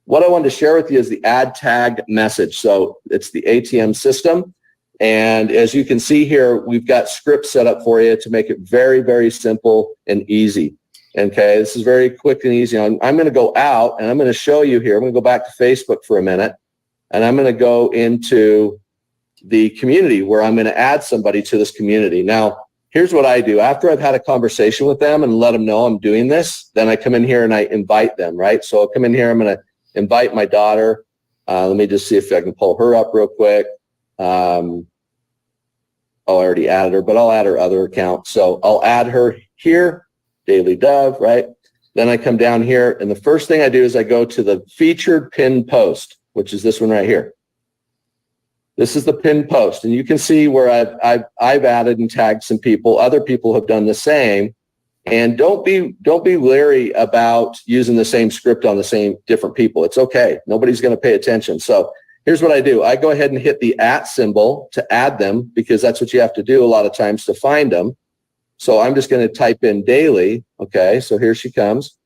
What I wanted to share with you is the add tag message. So it's the ATM system. And as you can see here, we've got scripts set up for you to make it very, very simple and easy. Okay, this is very quick and easy. I'm going to go out and I'm going to show you here. I'm going to go back to Facebook for a minute, and I'm going to go into the community where I'm going to add somebody to this community. Now, here's what I do. After I've had a conversation with them and let them know I'm doing this, then I come in here and I invite them, right? So I'll come in here. I'm going to invite my daughter. Let me just see if I can pull her up real quick. I already added her, but I'll add her other account. So I'll add her here, Daily Dove, right? Then I come down here, and the first thing I do is I go to the featured pinned post, which is this one right here. This is the pinned post, and you can see where I've added and tagged some people. Other people have done the same. And don't be leery about using the same script on the same different people. It's okay. Nobody's going to pay attention. So here's what I do. I go ahead and hit the @ symbol to add them, because that's what you have to do a lot of times to find them. So I'm just going to type in Daily. Okay, so here she comes.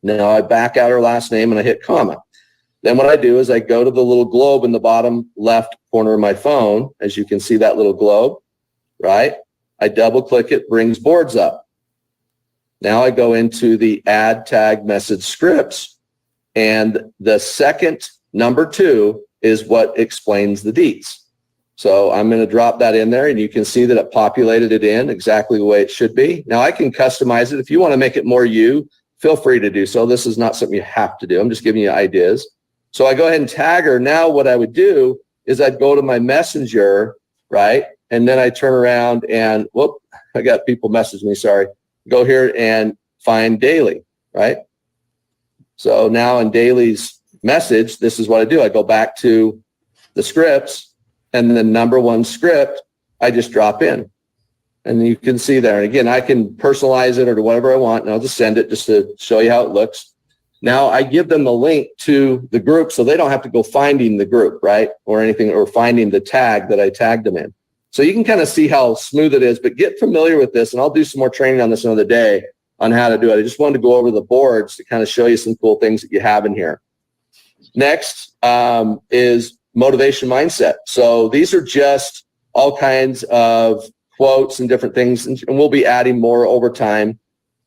Now I back out her last name and I hit comma. Then what I do is I go to the little globe in the bottom left corner of my phone. As you can see, that little globe, right? I double click it, brings boards up. Now I go into the add tag message scripts, and the second number 2 is what explains the deets. So I'm going to drop that in there, and you can see that it populated it in exactly the way it should be. Now I can customize it. If you want to make it more you, feel free to do so. This is not something you have to do. I'm just giving you ideas. So I go ahead and tag her. Now what I would do is I'd go to my messenger, right? And then I turn around and, whoop, I got people message me, sorry. go here and find daily, right? So now in daily's message, this is what I do. I go back to the scripts, and the number one script, I just drop in. And you can see there. And again, I can personalize it or do whatever I want, and I'll just send it just to show you how it looks. Now I give them the link to the group so they don't have to go finding the group, right? Or anything, or finding the tag that I tagged them in. So you can kind of see how smooth it is, but get familiar with this. And I'll do some more training on this another day on how to do it. I just wanted to go over the boards to kind of show you some cool things that you have in here. Next is motivation mindset. So these are just all kinds of quotes and different things, and we'll be adding more over time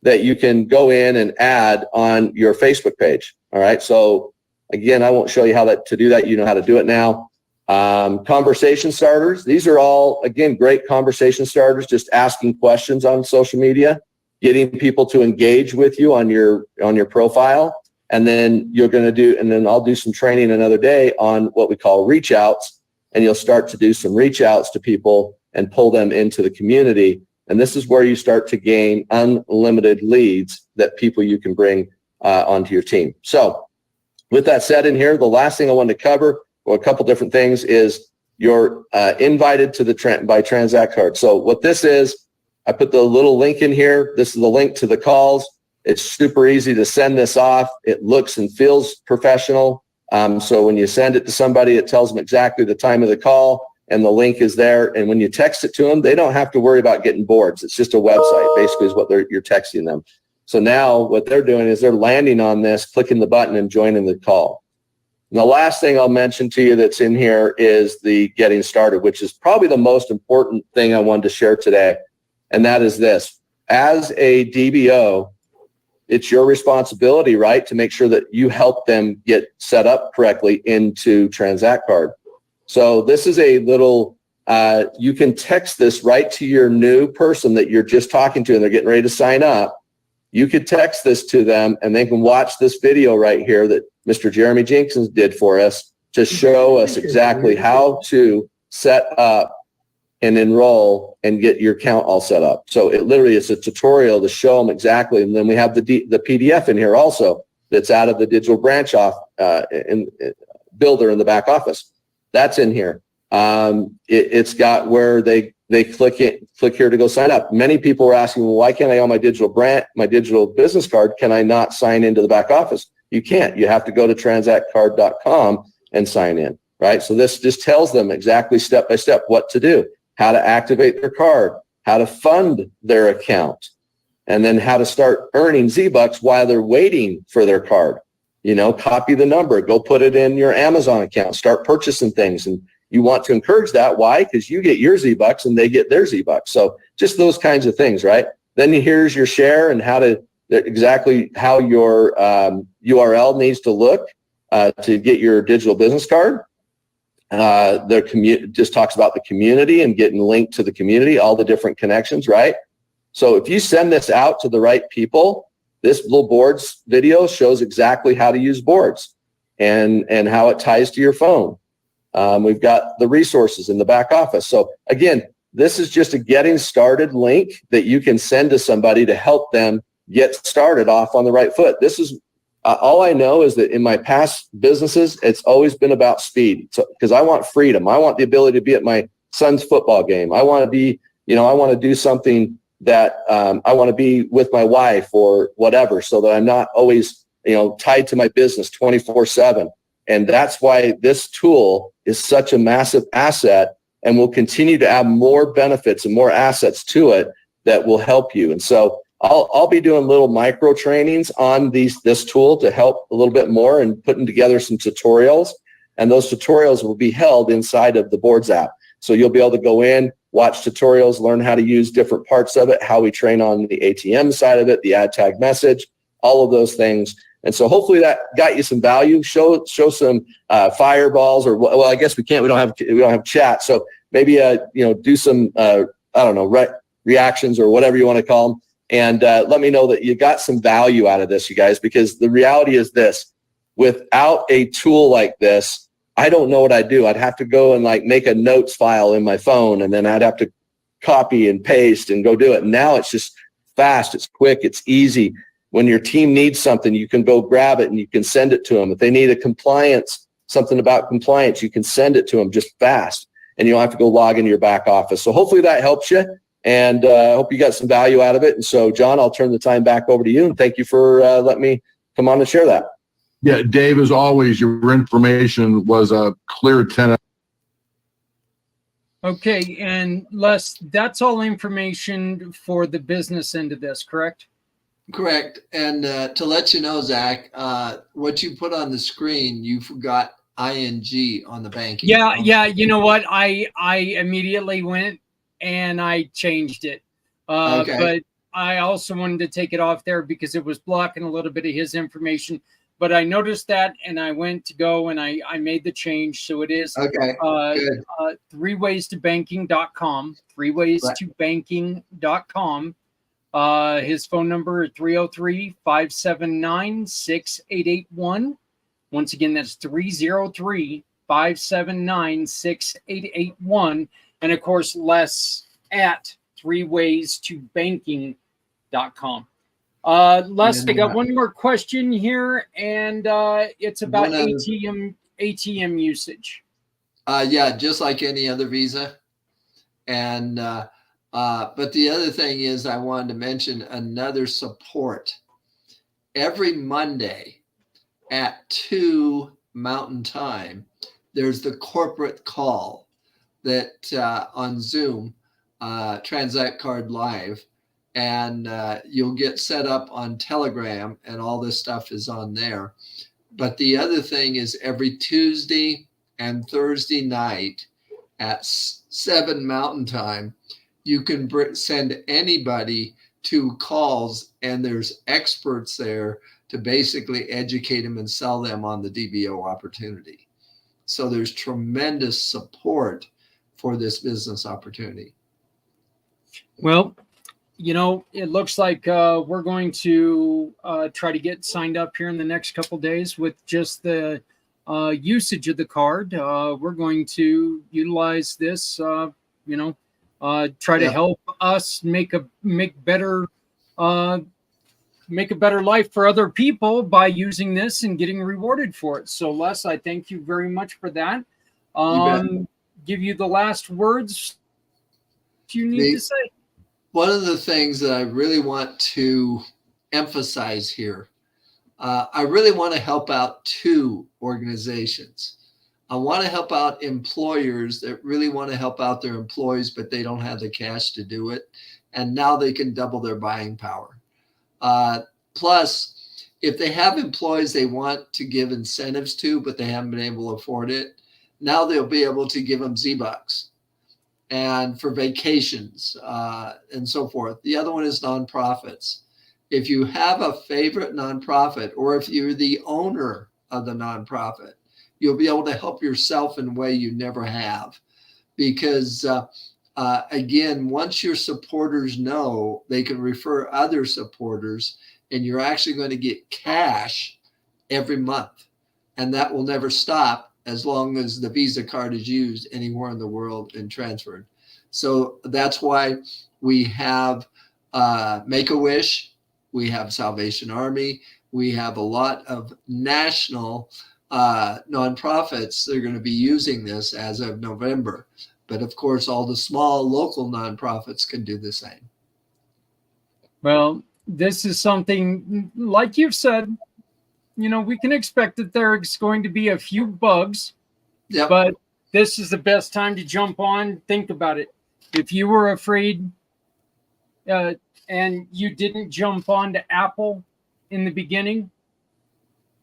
that you can go in and add on your Facebook page. All right. So again, I won't show you how to do that. You know how to do it now. Conversation starters. These are all, again, great conversation starters, just asking questions on social media, getting people to engage with you on your profile. And then I'll do some training another day on what we call reach outs, and you'll start to do some reach outs to people and pull them into the community. And this is where you start to gain unlimited leads that people you can bring onto your team. So with that said in here, the last thing I wanted to cover, or a couple different things, is you're invited to the by Transact card. So what this is, I put the little link in here. This is the link to the calls. It's super easy to send this off. It looks and feels professional. So when you send it to somebody, it tells them exactly the time of the call, and the link is there. And when you text it to them, they don't have to worry about getting boards. It's just a website, basically, is what you're texting them. So now what they're doing is they're landing on this, clicking the button, and joining the call. And the last thing I'll mention to you that's in here is the getting started, which is probably the most important thing I wanted to share today. And that is this. As a DBO, it's your responsibility, right, to make sure that you help them get set up correctly into Transact Card. So this is a little, you can text this right to your new person that you're just talking to and they're getting ready to sign up. You could text this to them, and they can watch this video right here that Mr. Jeremy Jenkins did for us to show us exactly how to set up and enroll and get your account all set up. So it literally is a tutorial to show them exactly. And then we have the PDF in here also that's out of the digital branch off builder in the back office. That's in here. It's got where they click here to go sign up. Many people are asking, well, why can't I on my digital business card, can I not sign into the back office? You can't. You have to go to transactcard.com and sign in, right? So this just tells them exactly step by step what to do, how to activate their card, how to fund their account, and then how to start earning Z-Bucks while they're waiting for their card. You know, copy the number, go put it in your Amazon account, start purchasing things. And you want to encourage that. Why? Because you get your Z-Bucks and they get their Z-Bucks. So just those kinds of things, right? Then here's your share and exactly how your URL needs to look to get your digital business card. Just talks about the community and getting linked to the community, all the different connections, right? So if you send this out to the right people, this little boards video shows exactly how to use boards and how it ties to your phone. We've got the resources in the back office. So again, this is just a getting started link that you can send to somebody to help them get started off on the right foot. This is all I know is that in my past businesses, it's always been about speed. So, because I want freedom. I want the ability to be at my son's football game. I want to be, I want to do something that I want to be with my wife or whatever, so that I'm not always, tied to my business 24/7. And that's why this tool is such a massive asset, and will continue to add more benefits and more assets to it that will help you. And so I'll be doing little micro trainings on this tool to help a little bit more, and putting together some tutorials. And those tutorials will be held inside of the Boards app. So you'll be able to go in, watch tutorials, learn how to use different parts of it, how we train on the ATM side of it, the add tag message, all of those things. And so hopefully that got you some value. Show some fireballs, or well, I guess we can't. We don't have chat. So maybe do some reactions or whatever you want to call them, and let me know that you got some value out of this, you guys. Because the reality is this: without a tool like this, I don't know what I'd do. I'd have to go and make a notes file in my phone, and then I'd have to copy and paste and go do it. And now it's just fast, it's quick, it's easy. When your team needs something, you can go grab it and you can send it to them. If they need something about compliance, you can send it to them just fast, and you don't have to go log into your back office. So hopefully that helps you, and I hope you got some value out of it. And so, John, I'll turn the time back over to you, and thank you for letting me come on and share that. Yeah, Dave, as always, your information was a clear tenet. Okay, and Les, that's all information for the business end of this, correct? Correct. And to let you know, Zach, what you put on the screen, you forgot ING on the banking. Yeah. You know what? I immediately went and I changed it. Okay. But I also wanted to take it off there because it was blocking a little bit of his information. But I noticed that, and I went to go and I made the change. So it is Okay. Good. 3waystobanking.com, 3waystobanking.com. His phone number is 303-579-6881. Once again, that's 303-579-6881. And of course, Les at 3waystobanking.com. Les, I got one more question here, and it's about ATM usage. Yeah, just like any other Visa. And but the other thing is, I wanted to mention another support. Every Monday at 2 Mountain Time, there's the corporate call that on Zoom, Transact Card Live, and you'll get set up on Telegram, and all this stuff is on there. But the other thing is, every Tuesday and Thursday night at 7 Mountain Time, you can send anybody 2 calls, and there's experts there to basically educate them and sell them on the DBO opportunity. So there's tremendous support for this business opportunity. Well, you know, it looks like we're going to try to get signed up here in the next couple of days with just the usage of the card. We're going to utilize this, try to help us make a better life for other people by using this and getting rewarded for it. So, Les, I thank you very much for that. Give you the last words you need to say. One of the things that I really want to emphasize here, I really want to help out 2 organizations. I want to help out employers that really want to help out their employees, but they don't have the cash to do it. And now they can double their buying power. Plus, if they have employees they want to give incentives to, but they haven't been able to afford it, now they'll be able to give them Z-Bucks and for vacations and so forth. The other one is nonprofits. If you have a favorite nonprofit, or if you're the owner of the nonprofit, you'll be able to help yourself in a way you never have. Because again, once your supporters know, they can refer other supporters, and you're actually going to get cash every month. And that will never stop as long as the Visa card is used anywhere in the world and transferred. So that's why we have Make-A-Wish, we have Salvation Army, we have a lot of national nonprofits that are going to be using this as of November. But of course, all the small local nonprofits can do the same. Well, this is something, like you've said, we can expect that there's going to be a few bugs, but this is the best time to jump on. Think about it. If you were afraid and you didn't jump on to Apple in the beginning,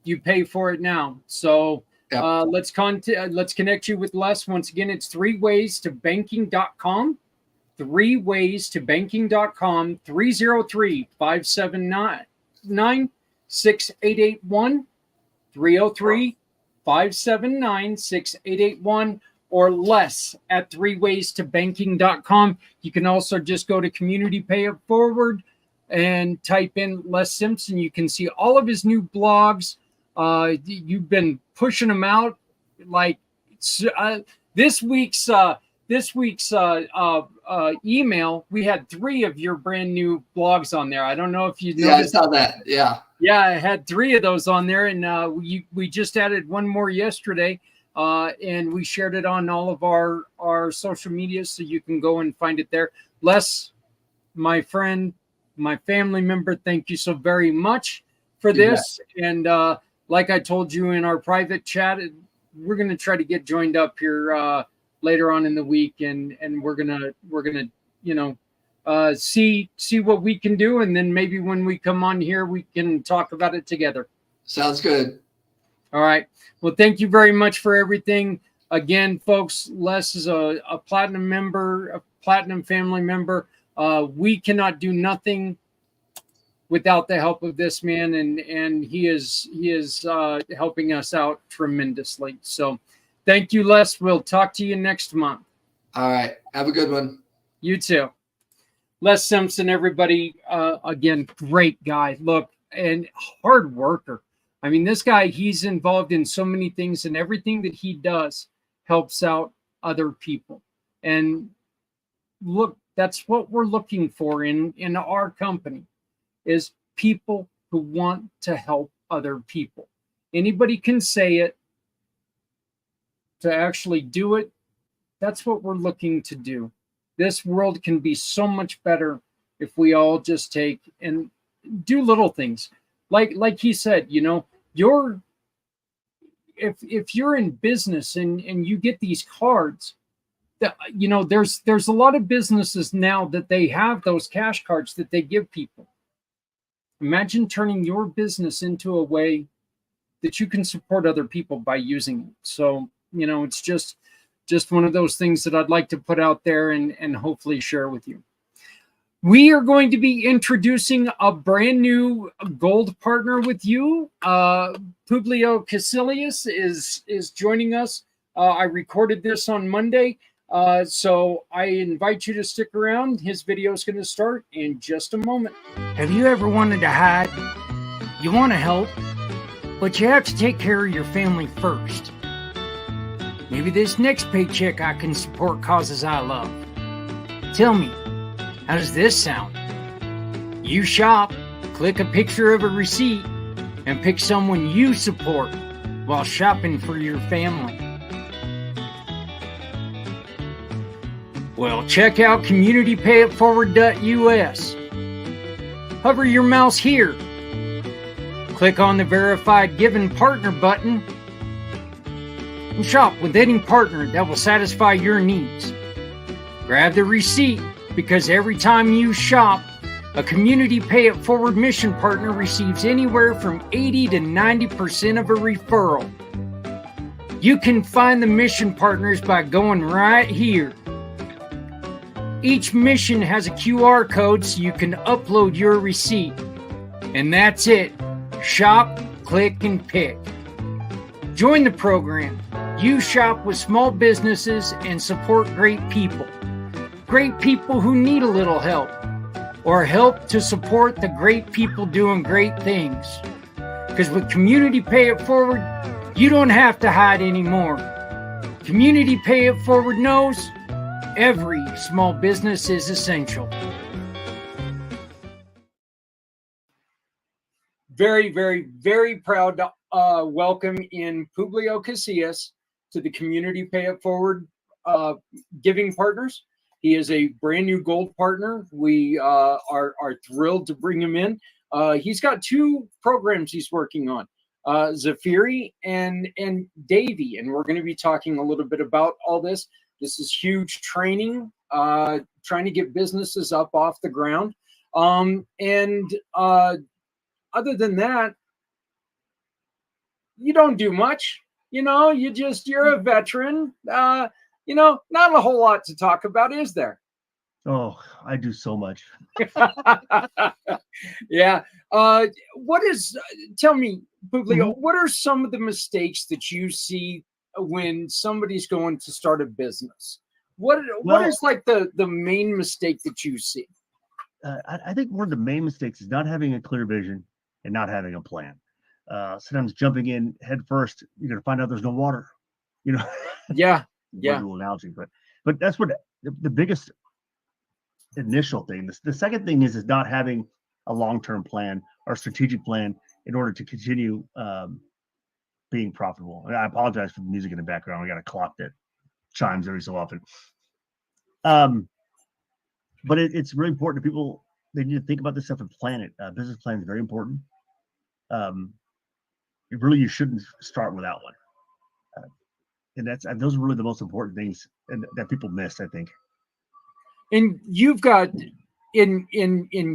you pay for it now. So let's connect you with Les. Once again, it's 3waystobanking.com. 3waystobanking.com. 303-579-6881. 303-579-6881, or Les at 3waystobanking.com. You can also just go to Community Pay It Forward and type in Les Simpson. You can see all of his new blogs. You've been pushing them out. Like this week's this week's email, we had 3 of your brand new blogs on there. I don't know if you noticed. Yeah, I saw that. Yeah. Yeah, I had 3 of those on there, and we just added one more yesterday, and we shared it on all of our social media, so you can go and find it there. Les, my friend, my family member, thank you so very much for this. And like I told you in our private chat, we're going to try to get joined up here later on in the week, and we're gonna see what we can do, and then maybe when we come on here, we can talk about it together. Sounds good. All right. Well, thank you very much for everything. Again, folks, Les is a platinum member, a platinum family member. We cannot do nothing without the help of this man, and he is helping us out tremendously. So thank you, Les. We'll talk to you next month. All right. Have a good one. You too. Les Simpson, everybody. Again, great guy. Look, and hard worker. I mean, this guy, he's involved in so many things, and everything that he does helps out other people. And look, that's what we're looking for in our company, is people who want to help other people. Anybody can say it. To actually do it, that's what we're looking to do. This world can be so much better if we all just take and do little things. Like he said, you know, if you're in business and you get these cards, that, you know, there's a lot of businesses now that they have those cash cards that they give people. Imagine turning your business into a way that you can support other people by using it. So, you know, it's just one of those things that I'd like to put out there and hopefully share with you. We are going to be introducing a brand new gold partner with you. Publio Casillas is joining us. I recorded this on Monday, so I invite you to stick around. His video is going to start in just a moment. Have you ever wanted to hide? You want to help, but you have to take care of your family first. Maybe this next paycheck I can support causes I love. Tell me, how does this sound? You shop, click a picture of a receipt, and pick someone you support while shopping for your family. Well, check out communitypayitforward.us. Hover your mouse here. Click on the Verified Given Partner button and shop with any partner that will satisfy your needs. Grab the receipt, because every time you shop, a Community Pay It Forward mission partner receives anywhere from 80 to 90% of a referral. You can find the mission partners by going right here. Each mission has a QR code so you can upload your receipt. And that's it. Shop, click, and pick. Join the program. You shop with small businesses and support great people. Great people who need a little help, or help to support the great people doing great things. Because with Community Pay It Forward, you don't have to hide anymore. Community Pay It Forward knows every small business is essential. Very, very, very proud to welcome in Publio Casillas to the Community Pay It Forward giving partners. He is a brand new gold partner. We are thrilled to bring him in. He's got 2 programs he's working on, Zafiri and Davy, and we're going to be talking a little bit about all this. This is huge training, trying to get businesses up off the ground. Other than that, you don't do much. You know, you're a veteran. You know, not a whole lot to talk about, is there? Oh, I do so much. Yeah. Tell me, Publio, what are some of the mistakes that you see when somebody's going to start a business? What is like the main mistake that you see? I think one of the main mistakes is not having a clear vision and not having a plan. Sometimes jumping in head first, you're going to find out there's no water, you know? Yeah. Yeah. Analogy, but But that's what the biggest initial thing. The second thing is not having a long-term plan or strategic plan in order to continue being profitable. And I apologize for the music in the background. I got a clock that chimes every so often. But it's really important to people. They need to think about this stuff and plan it. Business plan is very important. You shouldn't start without one. And those are really the most important things that people miss, I think. And you've got in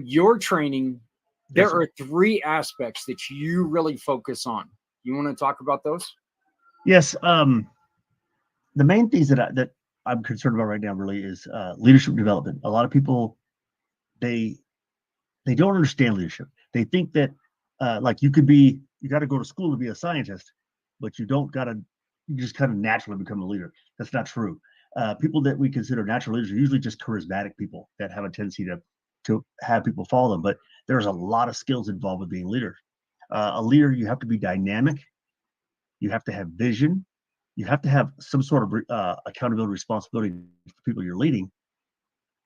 your training, there Yes, are 3 aspects that you really focus on. You want to talk about those? Yes. The main things that I'm concerned about right now really is leadership development. A lot of people, they don't understand leadership. They think that like you got to go to school to be a scientist, but you just kind of naturally become a leader. That's not true. People that we consider natural leaders are usually just charismatic people that have a tendency to have people follow them. But there's a lot of skills involved with being a leader. A leader, you have to be dynamic. You have to have vision. You have to have some sort of accountability, responsibility for people you're leading.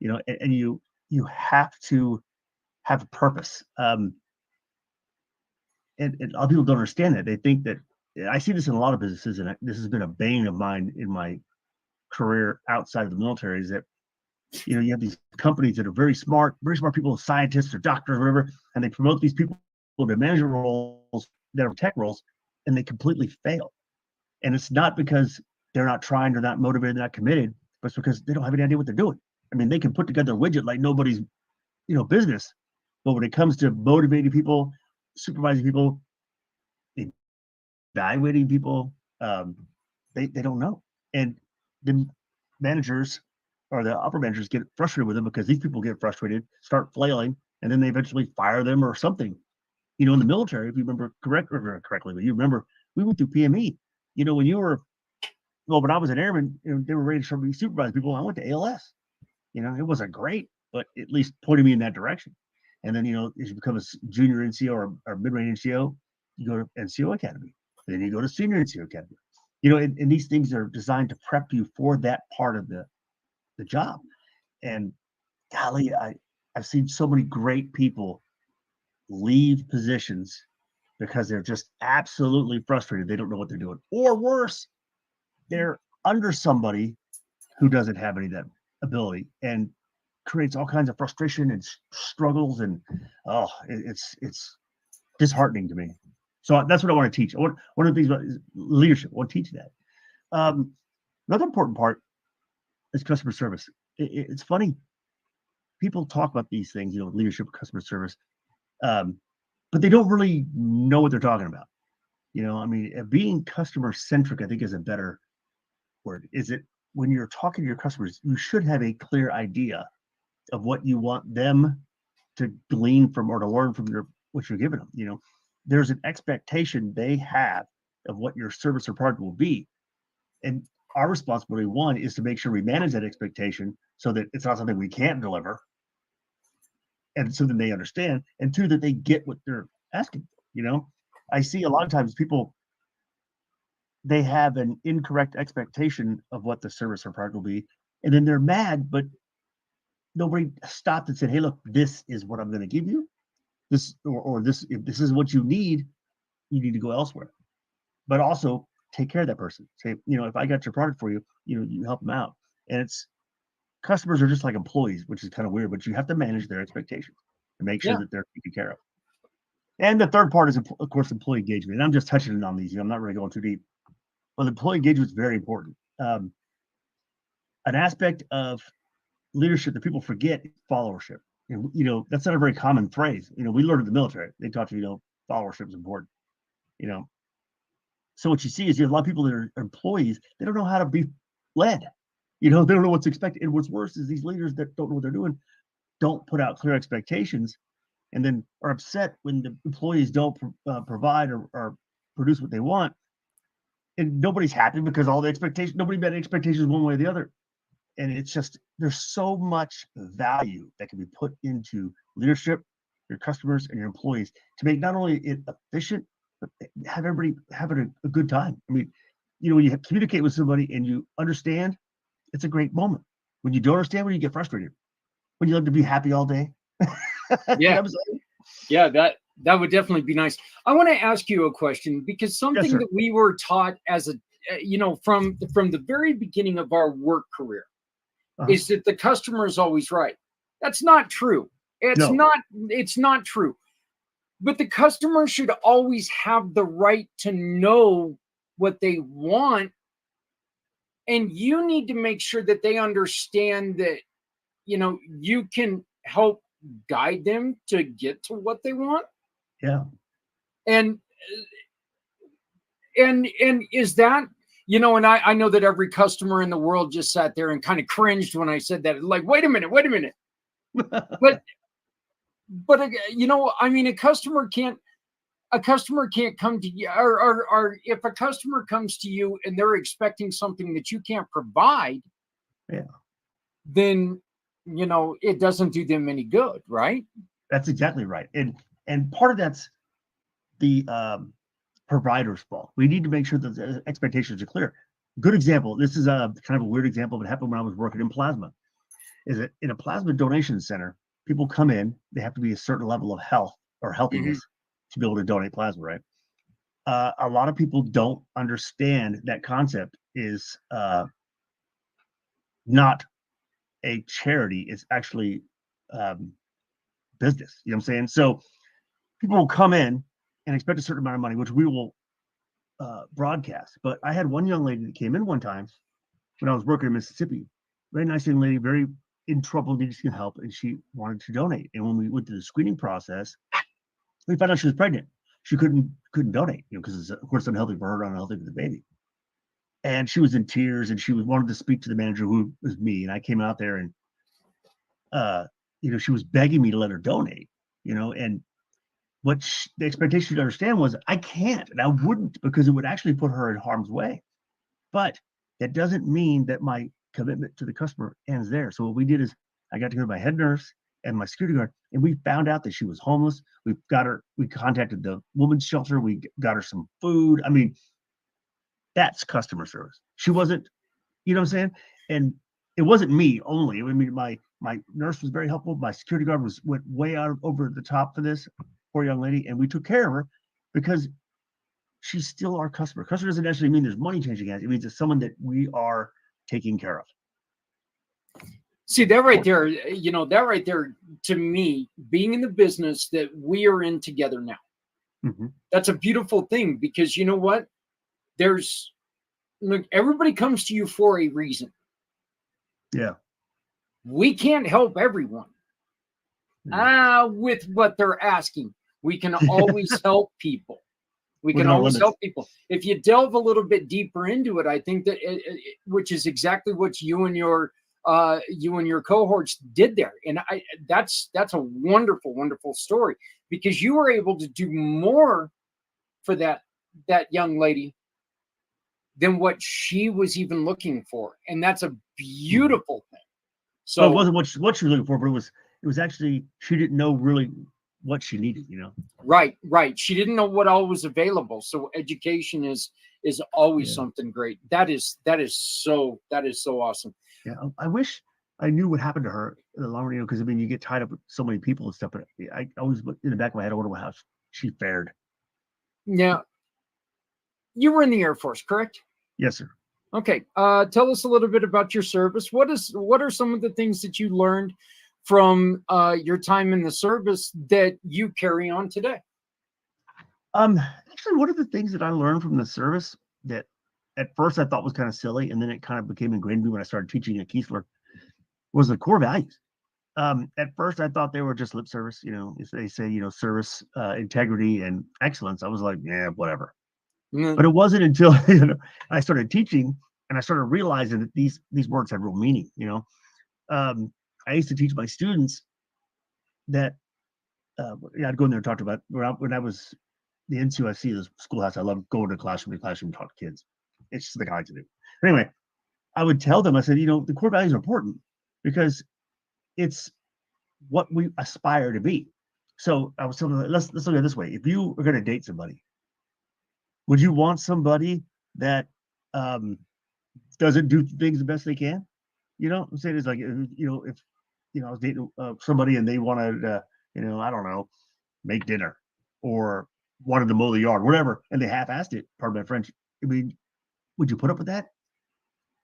And you have to have a purpose. And a lot of people don't understand that. They think that I see this in a lot of businesses, and this has been a bane of mine in my career outside of the military. Is that you have these companies that are very smart people, scientists or doctors or whatever, and they promote these people to manager roles that are tech roles, and they completely fail. And it's not because they're not trying, they're not motivated, they're not committed, but it's because they don't have any idea what they're doing. I mean, they can put together a widget like nobody's business, but when it comes to motivating people, supervising people, evaluating people, they don't know. And the managers or the upper managers get frustrated with them because these people get frustrated, start flailing, and then they eventually fire them or something. In the military, if you remember correctly, but you remember we went through PME. When I was an airman, they were ready to supervise people. I went to ALS. It wasn't great, but at least pointed me in that direction. And then, as you become a junior NCO or mid-range NCO, you go to NCO Academy. Then you go to senior NCO Academy. And these things are designed to prep you for that part of the job. And golly, I've seen so many great people leave positions because they're just absolutely frustrated. They don't know what they're doing. Or worse, they're under somebody who doesn't have any of that ability and creates all kinds of frustration and struggles. And it's disheartening to me. So that's what I want to teach. One of the things about leadership, I want to teach that. Another important part is customer service. It's funny. People talk about these things, leadership, customer service, but they don't really know what they're talking about. Being customer centric, I think, is a better word. Is it when you're talking to your customers, you should have a clear idea of what you want them to glean from or to learn from what you're giving them. There's an expectation they have of what your service or product will be. And our responsibility, one, is to make sure we manage that expectation so that it's not something we can't deliver. And so that they understand. And two, that they get what they're asking for. I see a lot of times people, they have an incorrect expectation of what the service or product will be. And then they're mad, but nobody stopped and said, hey, look, this is what I'm going to give you. This or this, if this is what you need to go elsewhere. But also take care of that person. Say, if I got your product for you, you help them out. And customers are just like employees, which is kind of weird, but you have to manage their expectations and make sure that they're taken care of. And the third part is, of course, employee engagement. And I'm just touching on these. I'm not really going too deep. But employee engagement is very important. An aspect of leadership that people forget is followership. That's not a very common phrase. We learned in the military. They taught you, followership is important. So what you see is you have a lot of people that are employees. They don't know how to be led. They don't know what's expected. And what's worse is these leaders that don't know what they're doing don't put out clear expectations, and then are upset when the employees don't provide or produce what they want. And nobody's happy because nobody met expectations one way or the other. And it's just, there's so much value that can be put into leadership, your customers, and your employees to make not only it efficient, but have everybody having a good time. When you communicate with somebody and you understand, it's a great moment. When you don't understand, when you get frustrated, when you love to be happy all day. You know what I'm saying? Yeah, that would definitely be nice. I want to ask you a question, because something sir. that we were taught as a from the very beginning of our work career is that the customer is always right. That's not true. It's No. not true. But the customer should always have the right to know what they want, and you need to make sure that they understand that you can help guide them to get to what they want. Yeah. And is that, and I know that every customer in the world just sat there and kind of cringed when I said that, like, wait a minute. but I mean, a customer can't come to you, or if a customer comes to you and they're expecting something that you can't provide, then it doesn't do them any good, right? That's exactly right. And part of that's the provider's fault. We need to make sure that the expectations are clear. Good example. This is a kind of a weird example, but it happened when I was working in plasma. Is that in a plasma donation center, people come in, they have to be a certain level of health or healthiness to be able to donate plasma, right? A lot of people don't understand that concept is not a charity, it's actually business. You know what I'm saying? So people will come in and expect a certain amount of money, which we will broadcast. But I had one young lady that came in one time when I was working in Mississippi. Very nice young lady, very in trouble, needed some help, and she wanted to donate. And when we went through the screening process, we found out she was pregnant. She couldn't donate, because it's of course unhealthy for her, unhealthy for the baby. And she was in tears, and she wanted to speak to the manager, who was me. And I came out there, and she was begging me to let her donate. And what the expectation to understand was, I can't, and I wouldn't, because it would actually put her in harm's way. But that doesn't mean that my commitment to the customer ends there. So what we did is, I got together with my head nurse and my security guard, and we found out that she was homeless. We contacted the women's shelter. We got her some food. I mean, that's customer service. She wasn't, you know what I'm saying? And it wasn't me only. I mean, my nurse was very helpful. My security guard went way out over the top for this poor young lady, and we took care of her because she's still our customer. Customer doesn't necessarily mean there's money changing hands. It means it's someone that we are taking care of. See, that right there, to me, being in the business that we are in together now, that's a beautiful thing, because you know what? Everybody comes to you for a reason. Yeah. We can't help everyone with what they're asking. We can always help people. We can always help people. If you delve a little bit deeper into it, I think that which is exactly what you and your cohorts did there. And that's a wonderful, wonderful story, because you were able to do more for that young lady than what she was even looking for. And that's a beautiful thing. So it wasn't what she was looking for, but it was actually, she didn't know really what she needed, Right. She didn't know what all was available. So education is always something great. That is so awesome. Yeah. I wish I knew what happened to her in the long run, because I mean, you get tied up with so many people and stuff, but I always, in the back of my head, I wonder how she fared. Now, you were in the Air Force, correct? Yes, sir. Okay. Tell us a little bit about your service. What are some of the things that you learned from your time in the service that you carry on today? Actually, one of the things that I learned from the service that at first I thought was kind of silly, and then it kind of became ingrained in me when I started teaching at Keesler, was the core values. At first I thought they were just lip service. If they say, service, integrity, and excellence, I was like, yeah, whatever. But it wasn't until I started teaching and I started realizing that these words have real meaning. I used to teach my students that I'd go in there and talk about when I was the NCOIC, the schoolhouse. I love going to classroom and talk to kids. It's just the thing I like to do. Anyway, I would tell them, I said, the core values are important because it's what we aspire to be. So I was telling them, let's look at it this way. If you are going to date somebody, would you want somebody that doesn't do things the best they can? You know, I'm saying is like, if I was dating somebody and they wanted, I don't know, make dinner or wanted to mow the yard, whatever, and they half-assed it. Pardon my French. I mean, would you put up with that?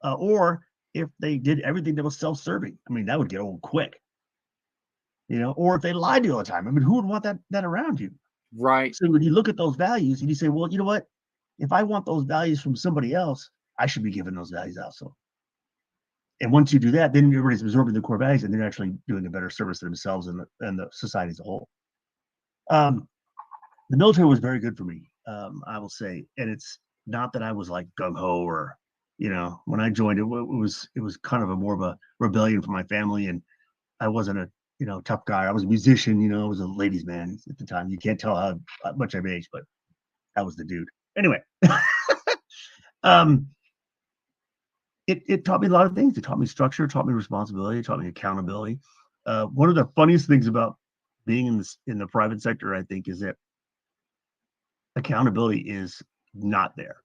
Or if they did everything that was self-serving, I mean, that would get old quick. Or if they lied to you all the time. I mean, who would want that around you? Right. So when you look at those values and you say, well, you know what? If I want those values from somebody else, I should be giving those values also. And once you do that, then everybody's absorbing the core values and they're actually doing a better service to themselves and the society as a whole. The military was very good for me, I will say. And it's not that I was like gung ho or, when I joined it was kind of a more of a rebellion for my family. And I wasn't a, tough guy. I was a musician, I was a ladies' man at the time. You can't tell how much I've aged, but that was the dude. Anyway, it taught me a lot of things. It taught me structure, it taught me responsibility, it taught me accountability. One of the funniest things about being in the private sector, I think, is that accountability is not there.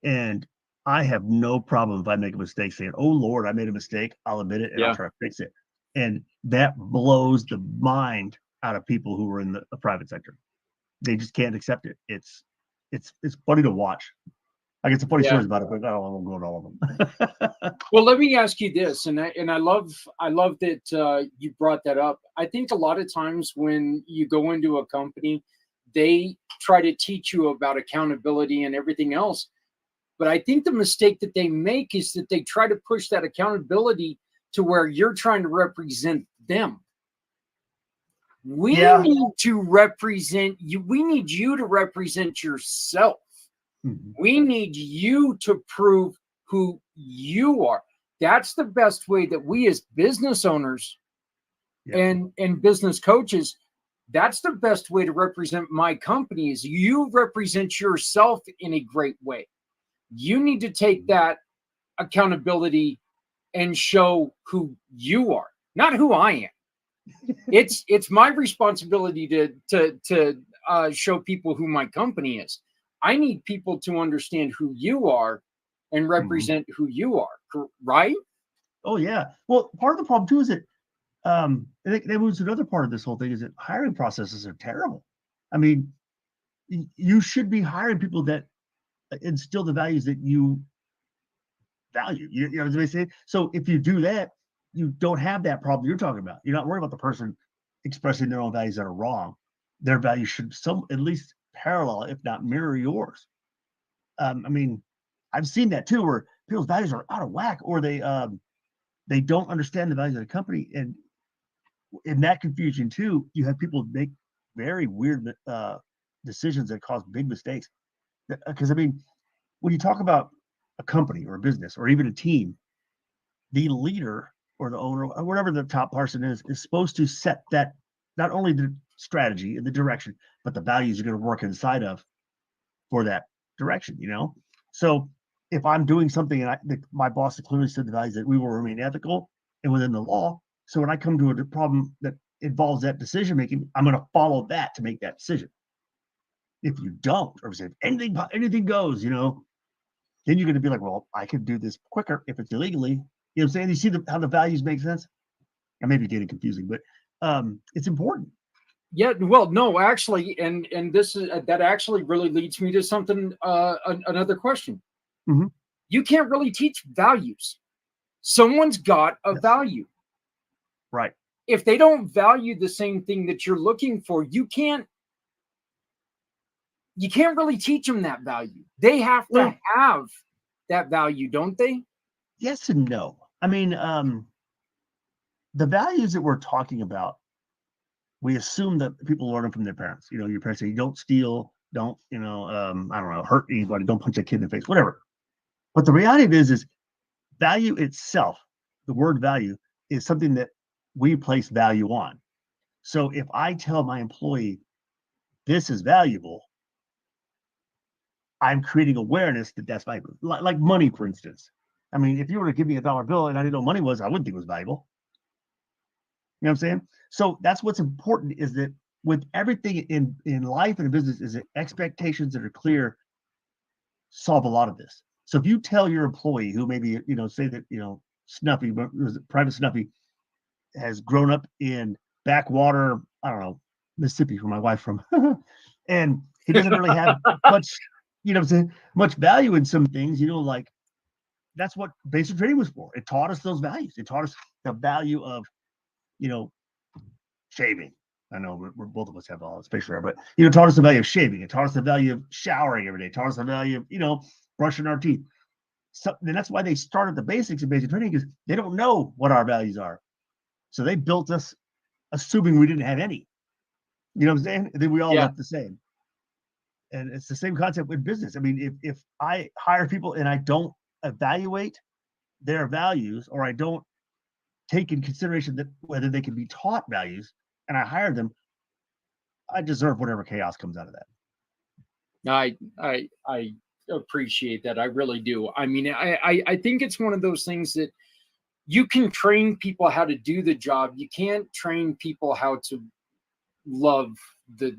And I have no problem if I make a mistake saying, oh Lord, I made a mistake. I'll admit it and I'll try to fix it. And that blows the mind out of people who are in the private sector. They just can't accept it. It's funny to watch. I get some funny stories about it, but I won't go into all of them. Well, let me ask you this, and I love that you brought that up. I think a lot of times when you go into a company, they try to teach you about accountability and everything else. But I think the mistake that they make is that they try to push that accountability to where you're trying to represent them. We need to represent you. We need you to represent yourself. Mm-hmm. We need you to prove who you are. That's the best way that we as business owners and business coaches, that's the best way to represent my company is you represent yourself in a great way. You need to take that accountability and show who you are, not who I am. It's my responsibility to show people who my company is. I need people to understand who you are and represent who you are, right? Oh yeah. Well, part of the problem too is that I think that was another part of this whole thing is that hiring processes are terrible. I mean, you should be hiring people that instill the values that you value. You know what I'm saying? So if you do that, you don't have that problem you're talking about. You're not worried about the person expressing their own values that are wrong. Their values should at least parallel, if not mirror yours. I mean, I've seen that too, where people's values are out of whack, or they don't understand the values of the company, and in that confusion too, you have people make very weird decisions that cause big mistakes. Because I mean, when you talk about a company or a business or even a team, the leader or the owner or whatever the top person is supposed to set that, not only the strategy and the direction, but the values you're going to work inside of for that direction, So if I'm doing something and my boss clearly said the values that we will remain ethical and within the law. So when I come to a problem that involves that decision making, I'm going to follow that to make that decision. If you don't, or if anything goes, then you're going to be like, well, I could do this quicker if it's illegally. You know what I'm saying? You see how the values make sense? I may be getting confusing, but it's important. Yeah, well, no, actually, and this is that actually really leads me to something. Another question. Mm-hmm. You can't really teach values. Someone's got a value, right? If they don't value the same thing that you're looking for, you can't really teach them that value. They have to have that value, don't they? Yes and no. I mean, the values that we're talking about, we assume that people learn them from their parents. Your parents say, don't steal, don't, I don't know, hurt anybody, don't punch a kid in the face, whatever. But the reality is value itself, the word value, is something that we place value on. So if I tell my employee, this is valuable, I'm creating awareness that that's valuable. Like money, for instance. I mean, if you were to give me $1 bill and I didn't know money was, I wouldn't think it was valuable. You know what I'm saying? So that's what's important, is that with everything in life and in business, is that expectations that are clear solve a lot of this. So if you tell your employee who maybe, say that, Snuffy, but it was Private Snuffy, has grown up in backwater, I don't know, Mississippi, where my wife's from, and he doesn't really have much, you know, what I'm saying, much value in some things. You know, like that's what basic training was for. It taught us those values. It taught us the value of, you know, shaving. I know we're both of us have all this facial hair, but you know, it taught us the value of shaving. It taught us the value of showering every day. It taught us the value of, you know, brushing our teeth. So then that's why they started the basics of basic training, because they don't know what our values are. So they built us assuming we didn't have any. You know what I'm saying? And then we all left the same. And it's the same concept with business. I mean, if I hire people and I don't evaluate their values, or I don't take in consideration that whether they can be taught values, and I hire them, I deserve whatever chaos comes out of that. I appreciate that. I really do. I mean, I think it's one of those things that you can train people how to do the job. You can't train people how to love the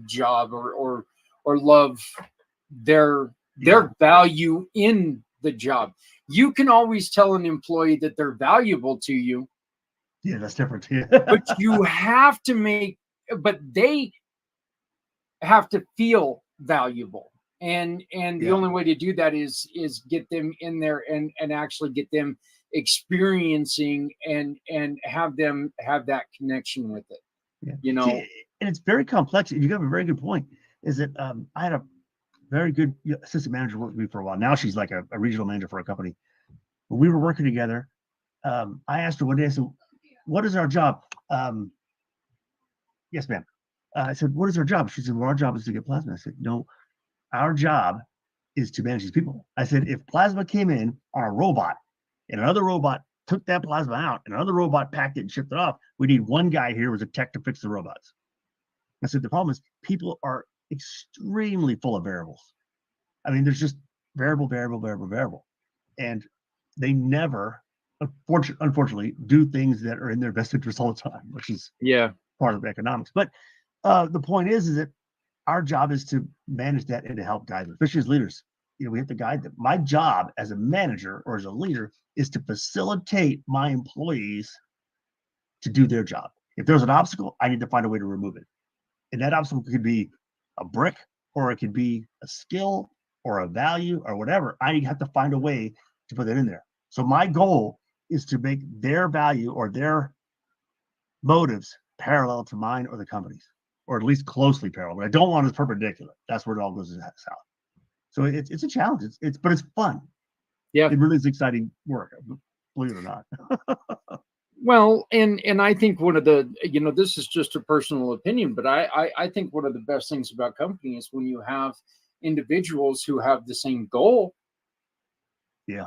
job, or love their value in the job. You can always tell an employee that they're valuable to you. Yeah, that's different. Yeah. But you have to but they have to feel valuable. And the only way to do that is get them in there and actually get them experiencing and have them have that connection with it. Yeah. You know, see, and it's very complex. And you have a very good point. Is that I had a very good assistant manager work with me for a while. Now she's like a regional manager for a company. When we were working together, I asked her one day, I said, "What is our job?" Yes, ma'am. I said, "What is our job?" She said, "Well, our job is to get plasma." I said, "No, our job is to manage these people." I said, "If plasma came in on a robot and another robot took that plasma out and another robot packed it and shipped it off, we need one guy here as a tech to fix the robots." I said, "The problem is people are extremely full of variables. I mean, there's just variable. And they never, unfortunately, do things that are in their best interest all the time, which is part of economics. But the point is that our job is to manage that and to help guide them, especially as leaders. You know, we have to guide them. My job as a manager or as a leader is to facilitate my employees to do their job. If there's an obstacle, I need to find a way to remove it. And that obstacle could be a brick, or it could be a skill or a value or whatever. I have to find a way to put that in there. So my goal is to make their value or their motives parallel to mine or the company's, or at least closely parallel. But I don't want it perpendicular. That's where it all goes south. So it's a challenge. But it's fun. Yeah, it really is exciting work, believe it or not. Well, and I think one of the, you know, this is just a personal opinion, but I think one of the best things about company is when you have individuals who have the same goal. Yeah.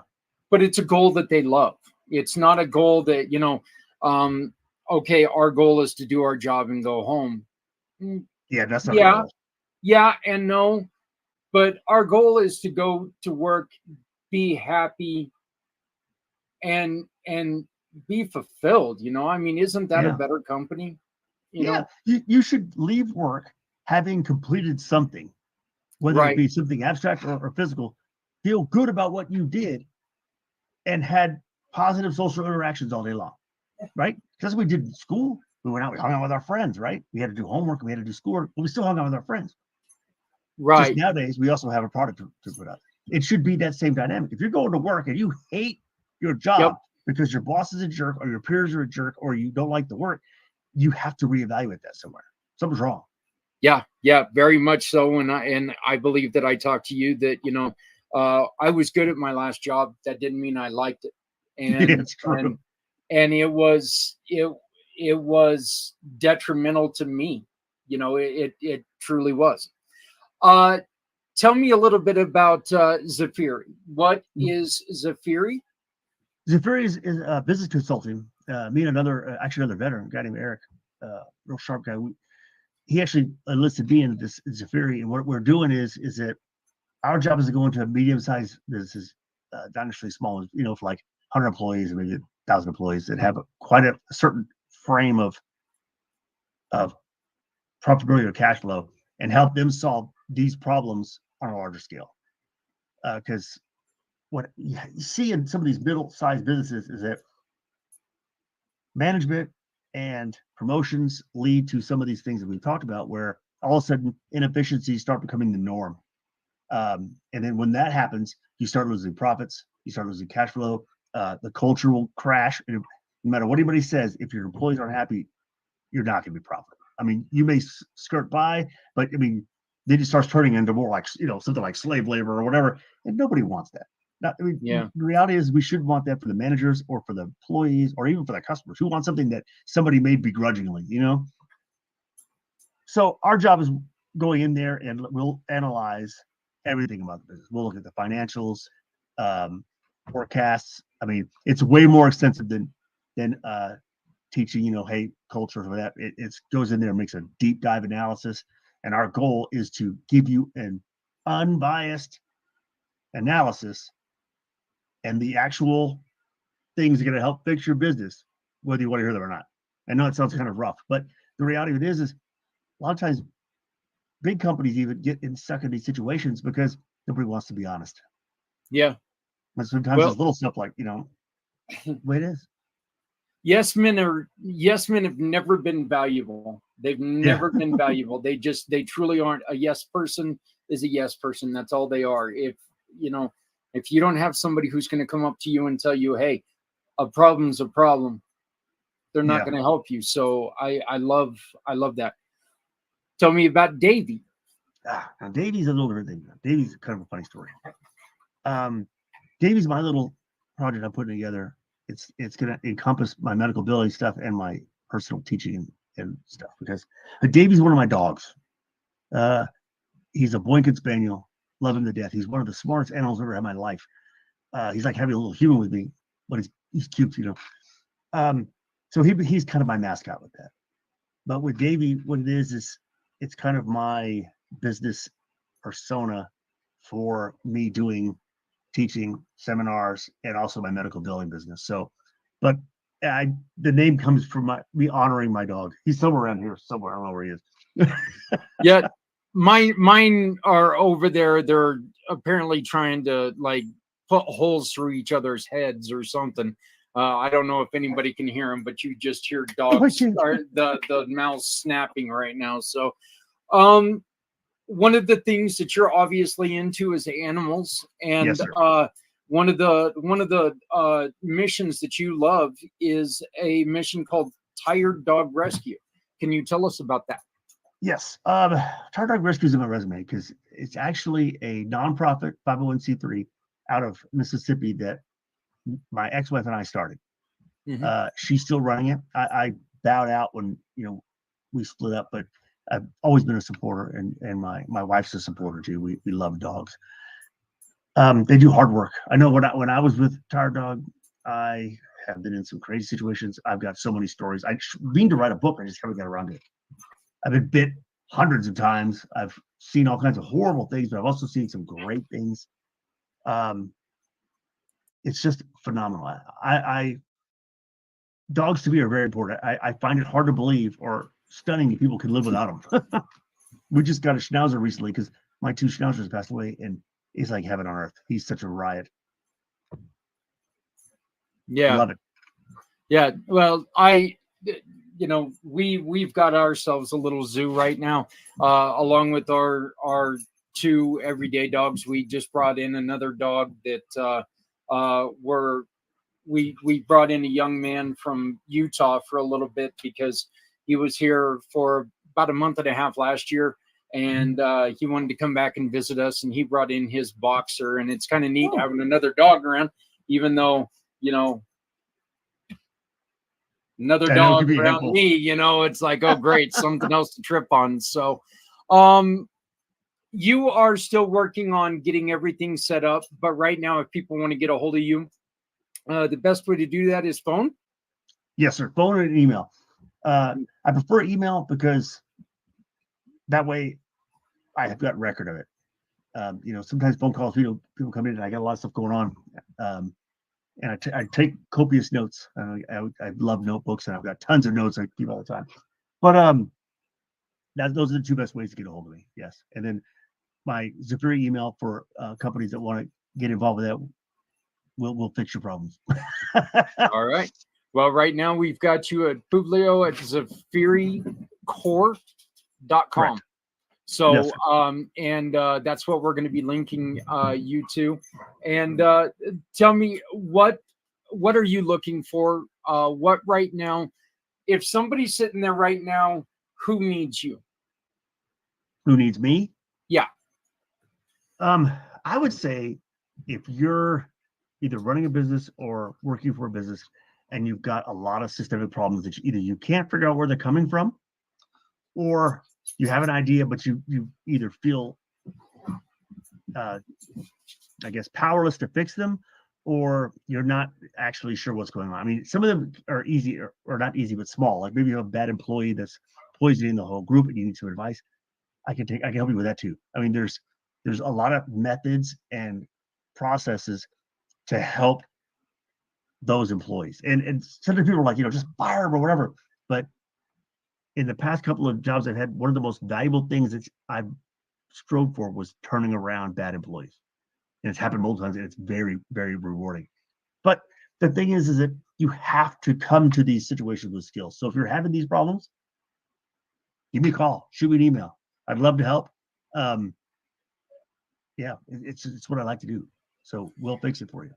But it's a goal that they love. It's not a goal that, you know, okay, our goal is to do our job and go home. Yeah, that's not the goal. Yeah and no. But our goal is to go to work, be happy, and be fulfilled. You know, I mean, isn't that a better company? You know, you should leave work having completed something, whether it be something abstract or physical. Feel good about what you did and had positive social interactions all day long, right? That's what we did in school. We went out, we hung out with our friends, right? We had to do homework, we had to do schoolwork, but we still hung out with our friends. Right. Just nowadays, we also have a product to put out. It should be that same dynamic. If you're going to work and you hate your job because your boss is a jerk or your peers are a jerk or you don't like the work, you have to reevaluate that somewhere. Something's wrong. Yeah, very much so. And I believe that I talked to you that, you know, I was good at my last job. That didn't mean I liked it. And it's true. And it was detrimental to me. You know, it truly was. Tell me a little bit about Zafiri. What is Zafiri? Zafiri is a business consulting. Me and another veteran, a guy named Eric, real sharp guy. He actually enlisted me in this Zafiri, and what we're doing is that our job is to go into medium-sized businesses, not necessarily small, you know, for like 100 employees or maybe 1,000 employees that have quite a certain frame of profitability or cash flow, and help them solve these problems on a larger scale. Because what you see in some of these middle-sized businesses is that management and promotions lead to some of these things that we've talked about, where all of a sudden inefficiencies start becoming the norm. And then when that happens, you start losing profits, you start losing cash flow, the culture will crash. And no matter what anybody says, if your employees aren't happy, you're not going to be profitable. I mean, you may skirt by, but I mean, then it starts turning into more like, something like slave labor or whatever. And nobody wants that. Not, I mean, Yeah. the reality is we should want that for the managers or for the employees or even for the customers who want something that somebody made begrudgingly, So our job is going in there and we'll analyze everything about the business. We'll look at the financials, forecasts. I mean, it's way more extensive than teaching, hey, culture or that. It goes in there and makes a deep dive analysis. And our goal is to give you an unbiased analysis and the actual things that are going to help fix your business, whether you want to hear them or not. I know it sounds kind of rough, but the reality of it is a lot of times big companies even get stuck in these situations because nobody wants to be honest. Yeah. But sometimes it's little stuff like, the way it is. Yes men have never been valuable. They've never been valuable. They truly aren't. A yes person is a yes person. That's all they are. If you don't have somebody who's going to come up to you and tell you, hey, a problem's a problem, they're not going to help you. So I love that. Tell me about Davey. Now Davey's a little different thing. Davey's kind of a funny story. Davey's my little project I'm putting together. It's going to encompass my medical billing stuff and my personal teaching and stuff, because Davey's one of my dogs. He's a Boykin Spaniel. Love him to death. He's one of the smartest animals I've ever had in my life. He's like having a little human with me, but he's cute, So he's kind of my mascot with that. But with Davey, what it is it's kind of my business persona for me doing teaching seminars and also my medical billing business. So, but the name comes from me honoring my dog. He's somewhere around here, somewhere. I don't know where he is. Yeah, mine are over there. They're apparently trying to like put holes through each other's heads or something. I don't know if anybody can hear them, but you just hear dogs or the mouse snapping right now. So, one of the things that you're obviously into is animals, and Yes, one of the missions that you love is a mission called Tired Dog Rescue. Can you tell us about that? Yes. Tired Dog Rescue is in my resume because it's actually a nonprofit 501c3 out of Mississippi that my ex-wife and I started. Mm-hmm. She's still running it. I bowed out when we split up, but I've always been a supporter, and my wife's a supporter too. We love dogs. They do hard work. I know when I was with Tired Dog, I have been in some crazy situations. I've got so many stories. I mean to write a book. I just haven't got around to it. I've been bit hundreds of times. I've seen all kinds of horrible things, but I've also seen some great things. It's just phenomenal. Dogs to me are very important. I find it hard to believe or stunning that people can live without them. We just got a schnauzer recently because my two schnauzers passed away, and it's like heaven on earth. He's such a riot. Yeah, love it. Yeah, well, we've got ourselves a little zoo right now, along with our two everyday dogs. We just brought in another dog that we brought in a young man from Utah for a little bit because he was here for about a month and a half last year, and he wanted to come back and visit us, and he brought in his boxer, and it's kind of neat having another dog around, even though another dog around me, it's like, oh great, something else to trip on. So you are still working on getting everything set up, but right now if people want to get a hold of you, the best way to do that is phone. Yes, sir. Phone and email. I prefer email because that way I have got record of it. Sometimes phone calls, people come in and I got a lot of stuff going on. And I take copious notes. I love notebooks, and I've got tons of notes I keep all the time. But those are the two best ways to get a hold of me. Yes, and then my Zafiri email for companies that want to get involved with that. we'll fix your problems. All right. Well, right now we've got you at Publio at ZafiriCorp.com. Correct. So, Yes, that's what we're going to be linking you to. And tell me, what are you looking for? What right now, if somebody's sitting there right now, who needs you? Who needs me? Yeah. I would say if you're either running a business or working for a business and you've got a lot of systemic problems that either you can't figure out where they're coming from, or you have an idea, but you either feel, I guess, powerless to fix them, or you're not actually sure what's going on. I mean, some of them are easy or not easy, but small. Like maybe you have a bad employee that's poisoning the whole group and you need some advice. I can help you with that too. I mean, there's a lot of methods and processes to help those employees. And sometimes people are like, just fire them or whatever. But in the past couple of jobs I've had, one of the most valuable things that I've strove for was turning around bad employees. And it's happened multiple times, and it's very, very rewarding. But the thing is that you have to come to these situations with skills. So if you're having these problems, give me a call, shoot me an email. I'd love to help. Yeah, it's what I like to do. So we'll fix it for you.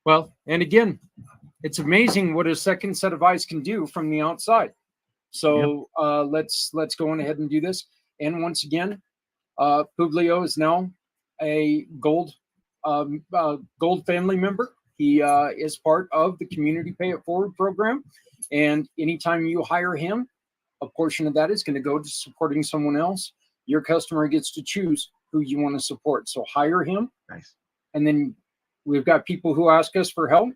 Well, and again, it's amazing what a second set of eyes can do from the outside. So let's go on ahead and do this. And once again, Publio is now a gold family member. He is part of the Community Pay It Forward program. And anytime you hire him, a portion of that is going to go to supporting someone else. Your customer gets to choose who you want to support. So hire him. Nice. And then we've got people who ask us for help.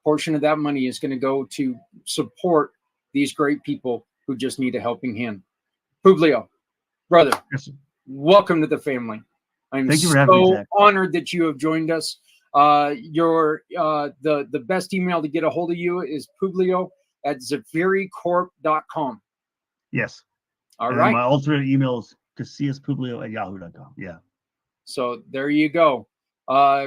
Portion of that money is going to go to support these great people who just need a helping hand. Publio, brother, Yes, welcome to the family. I'm Thank you for having me, so Zach. honored that you have joined us. The best email to get a hold of you is Publio at ZafiriCorp.com. Yes. All And right. my alternate email is casillaspublio@yahoo.com. Yeah. So there you go.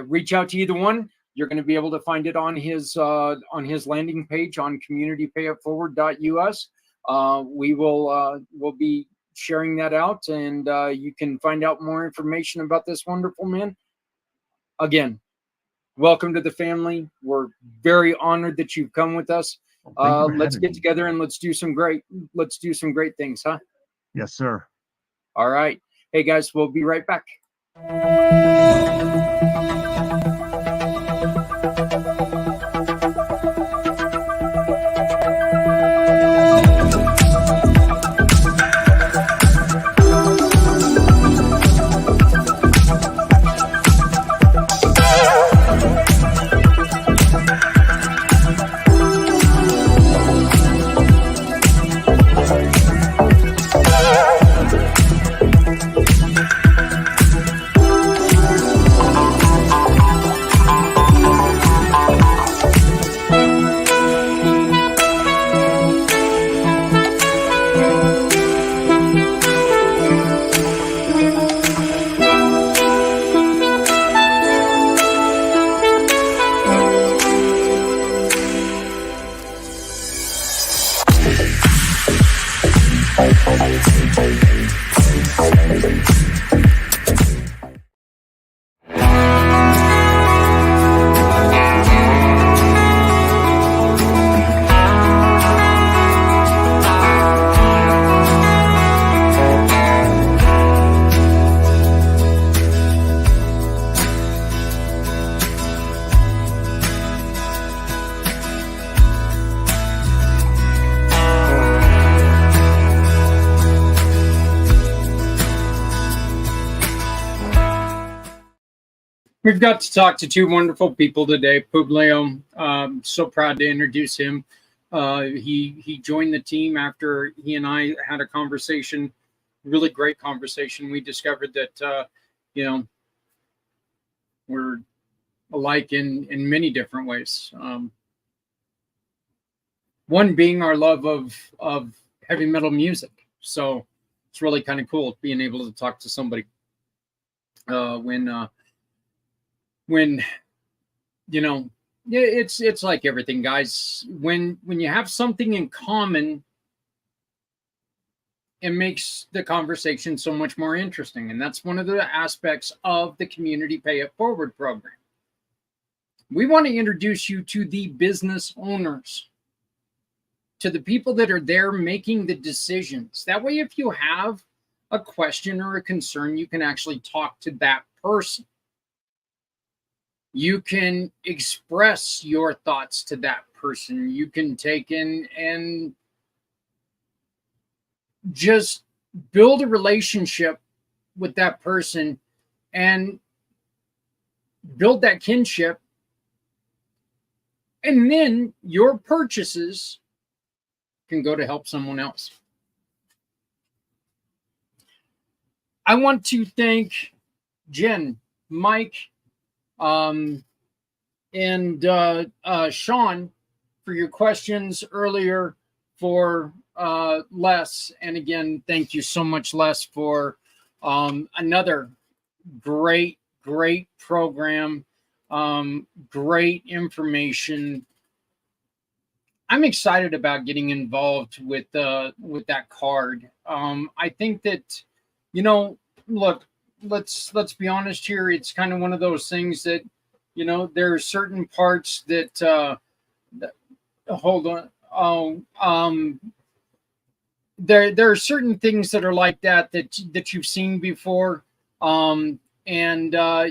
Reach out to either one. You're going to be able to find it on his landing page on communitypayitforward.us. We'll be sharing that out, and you can find out more information about this wonderful man. Again, welcome to the family. We're very honored that you've come with us. Well, Let's get together and let's do some great things, huh? Yes, sir. All right. Hey guys, we'll be right back. We've got to talk to two wonderful people today. Publio, so proud to introduce him. He joined the team after he and I had a conversation, really great conversation. We discovered that, we're alike in many different ways. One being our love of heavy metal music. So it's really kind of cool being able to talk to somebody when you know, it's like everything, guys. When you have something in common, it makes the conversation so much more interesting. And that's one of the aspects of the Community Pay It Forward program. We want to introduce you to the business owners, to the people that are there making the decisions. That way, if you have a question or a concern, you can actually talk to that person. You can express your thoughts to that person. You can take in and just build a relationship with that person and build that kinship. And then your purchases can go to help someone else. I want to thank Jen, Mike, and Sean for your questions earlier, for Les. And again, thank you so much, Les, for another great program, great information. I'm excited about getting involved with that card. I think that, look, let's be honest here. It's kind of one of those things that, there are certain parts that, hold on. There are certain things that are like that you've seen before, and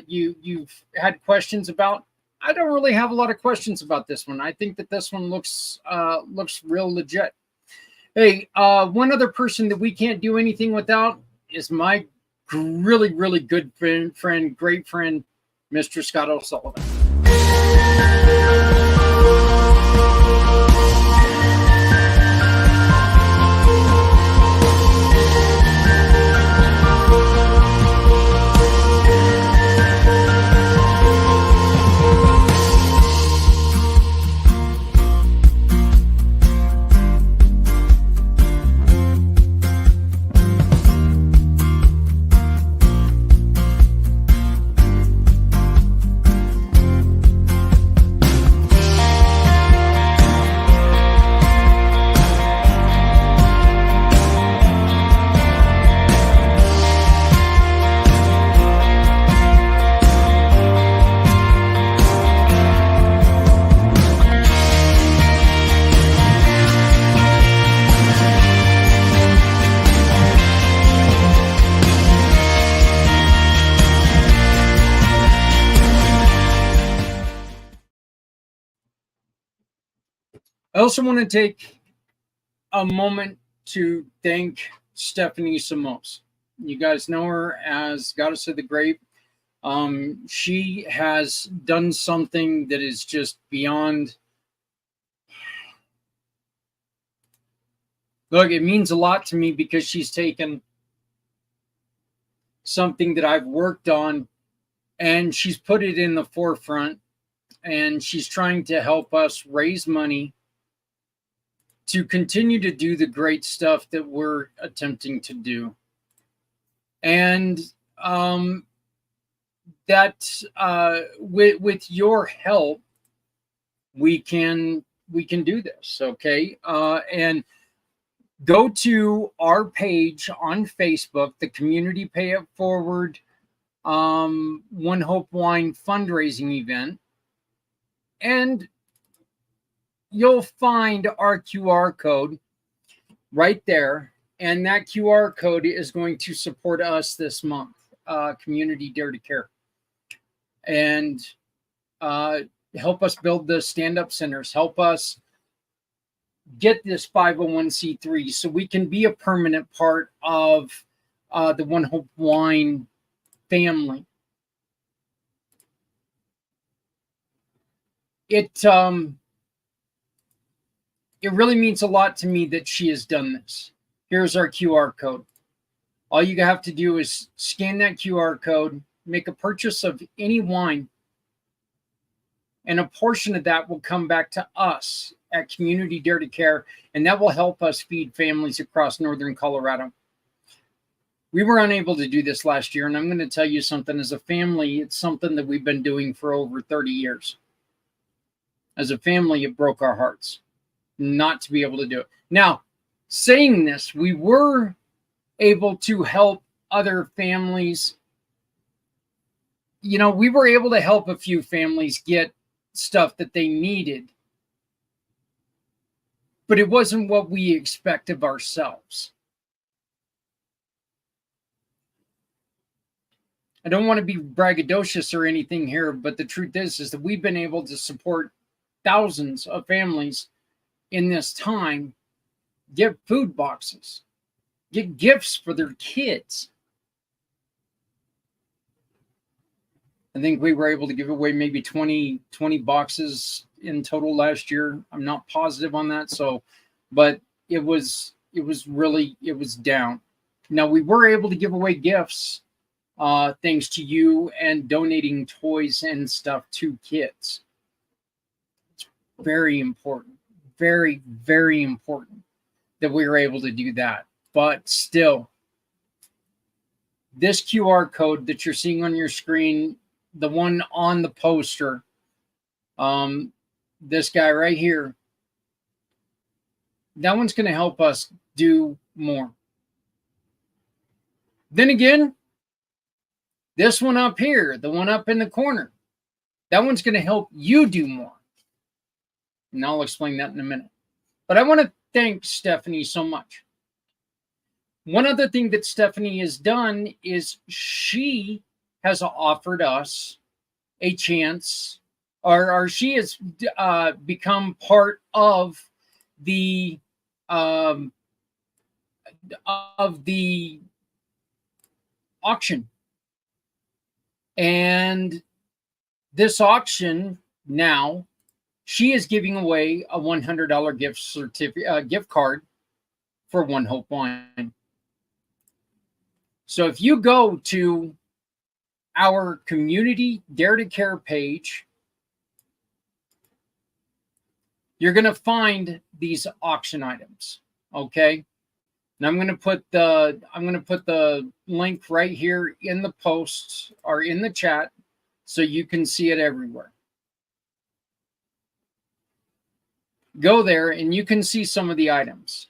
you've had questions about. I don't really have a lot of questions about this one. I think that this one looks real legit. Hey, one other person that we can't do anything without is my really good friend, great friend, Mr. Scott O'Sullivan. I also want to take a moment to thank Stephanie Samos. You guys know her as Goddess of the Grape. She has done something that is just beyond. Look, it means a lot to me because she's taken something that I've worked on and she's put it in the forefront, and she's trying to help us raise money to continue to do the great stuff that we're attempting to do. And with your help, we can do this, okay? And go to our page on Facebook, the Community Pay It Forward One Hope Wine fundraising event, and you'll find our QR code right there. And that QR code is going to support us this month, Community Dare to Care, and help us build the stand-up centers, help us get this 501c3 so we can be a permanent part of the One Hope Wine family. It really means a lot to me that she has done this. Here's our QR code. All you have to do is scan that QR code, make a purchase of any wine, and a portion of that will come back to us at Community Dare to Care, and that will help us feed families across northern Colorado. We were unable to do this last year, and I'm going to tell you something. As a family, it's something that we've been doing for over 30 years. As a family, it broke our hearts not to be able to do it. Now, saying this, we were able to help other families. You know, we were able to help a few families get stuff that they needed, but it wasn't what we expect of ourselves. I don't want to be braggadocious or anything here, but the truth is that we've been able to support thousands of families in this time, give food boxes, get gifts for their kids. I think we were able to give away maybe 20 boxes in total last year. I'm not positive on that. So, but it was down. Now we were able to give away gifts, thanks to you and donating toys and stuff to kids. It's very important, very, very important that we were able to do that. But still, this QR code that you're seeing on your screen, the one on the poster, this guy right here, that one's going to help us do more. Then again, this one up here, the one up in the corner, that one's going to help you do more. And I'll explain that in a minute. But I want to thank Stephanie so much. One other thing that Stephanie has done is she has offered us a chance, or she has become part of the auction. And this auction now, she is giving away a $100 gift card for One Hope Wine. So if you go to our community Dare to Care page, you're going to find these auction items. Okay. And I'm going to put the link right here in the post or in the chat so you can see it everywhere. Go there and you can see some of the items.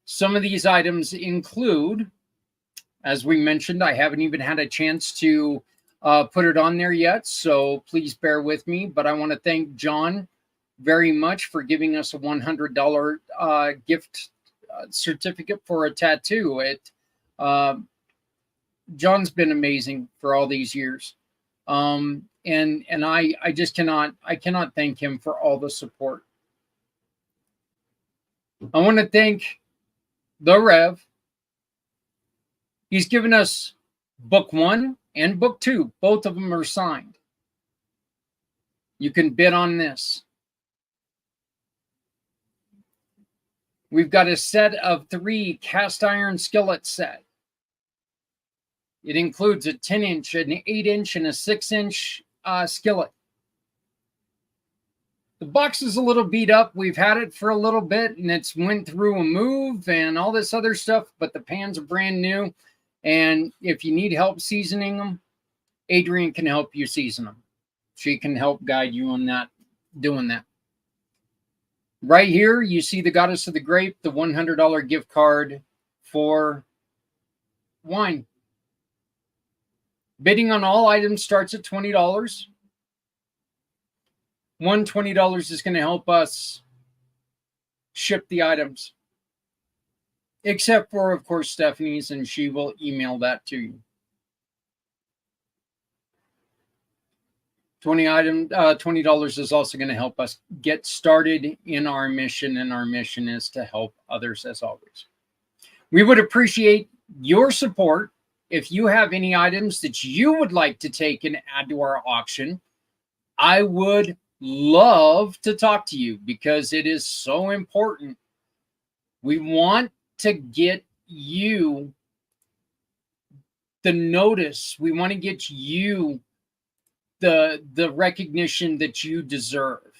Some of these items include, as we mentioned, I haven't even had a chance to put it on there yet, so please bear with me. But I want to thank John very much for giving us a $100 gift certificate for a tattoo. John's been amazing for all these years, and I just cannot thank him for all the support. I want to thank the Rev. He's given us book 1 and book 2. Both of them are signed. You can bid on this. We've got a set of 3 cast iron skillet set. It includes a 10-inch, an 8-inch, and a 6-inch skillet. The box is a little beat up. We've had it for a little bit, and it's went through a move and all this other stuff, but the pans are brand new. And if you need help seasoning them, Adrienne can help you season them. She can help guide you on that, doing that. Right here, you see the Goddess of the Grape, the $100 gift card for wine. Bidding on all items starts at $20. $20 is going to help us ship the items. Except for, of course, Stephanie's, and she will email that to you. $20 is also going to help us get started in our mission, and our mission is to help others as always. We would appreciate your support. If you have any items that you would like to take and add to our auction, I would love to talk to you because it is so important. We want to get you the notice. We want to get you the recognition that you deserve.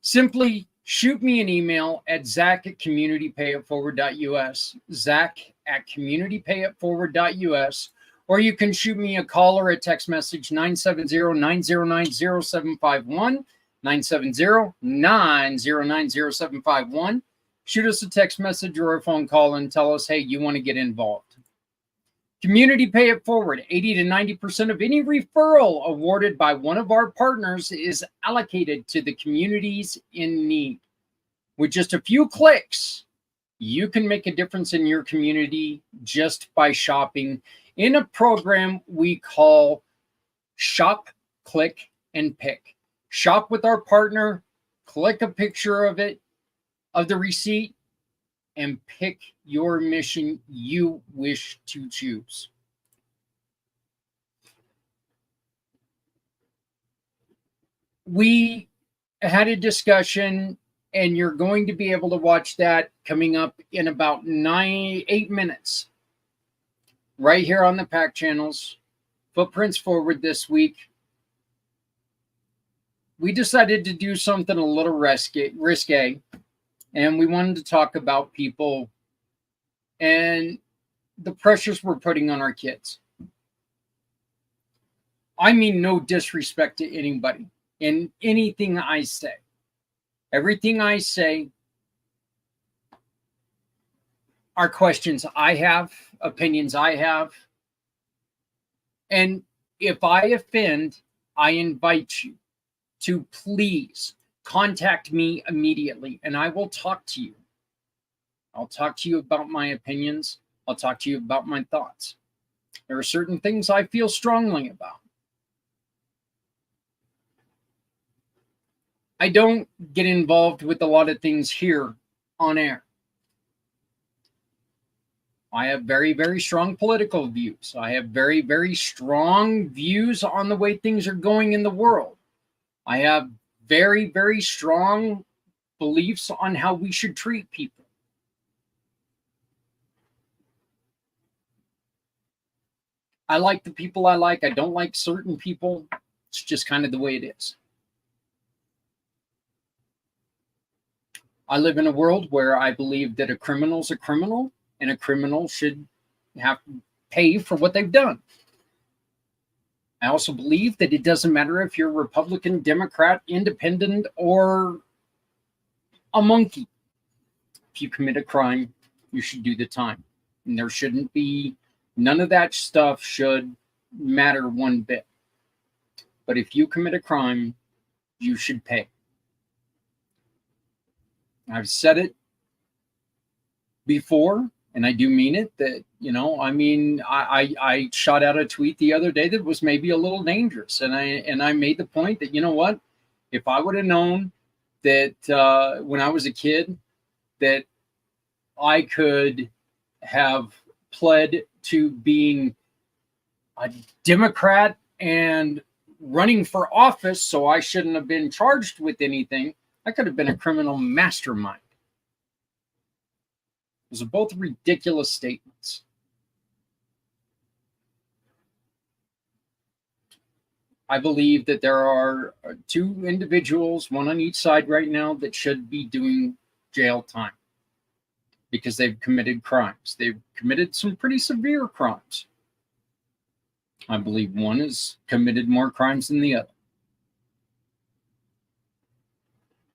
Simply shoot me an email at zach@communitypayitforward.us, zach@communitypayitforward.us, Or you can shoot me a call or a text message, 970-909-0751, 970-909-0751. Shoot us a text message or a phone call and tell us, hey, you want to get involved. Community Pay It Forward. 80 to 90% of any referral awarded by one of our partners is allocated to the communities in need. With just a few clicks, you can make a difference in your community just by shopping in a program we call Shop, Click, and Pick. Shop with our partner, click a picture of it, of the receipt, and pick your mission you wish to choose. We had a discussion, and you're going to be able to watch that coming up in about 8 minutes. Right here on the pACT channels, Footprints Forward this week. We decided to do something a little risque, and we wanted to talk about people and the pressures we're putting on our kids. I mean no disrespect to anybody in anything I say. Everything I say are questions I have, opinions I have. And if I offend, I invite you to please contact me immediately and I will talk to you. I'll talk to you about my opinions. I'll talk to you about my thoughts. There are certain things I feel strongly about. I don't get involved with a lot of things here on air. I have very, very strong political views. I have very, very strong views on the way things are going in the world. I have very, very strong beliefs on how we should treat people. I like the people I like. I don't like certain people. It's just kind of the way it is. I live in a world where I believe that a criminal's a criminal and a criminal should have to pay for what they've done. I also believe that it doesn't matter if you're Republican, Democrat, Independent, or a monkey. If you commit a crime, you should do the time. And there shouldn't be, none of that stuff should matter one bit. But if you commit a crime, you should pay. I've said it before, and I do mean it, that, you know, I mean, I shot out a tweet the other day that was maybe a little dangerous. And I made the point that, you know what, if I would have known that when I was a kid, that I could have pled to being a Democrat and running for office, so I shouldn't have been charged with anything, I could have been a criminal mastermind. Those are both ridiculous statements. I believe that there are two individuals, one on each side right now, that should be doing jail time because they've committed crimes. They've committed some pretty severe crimes. I believe one has committed more crimes than the other.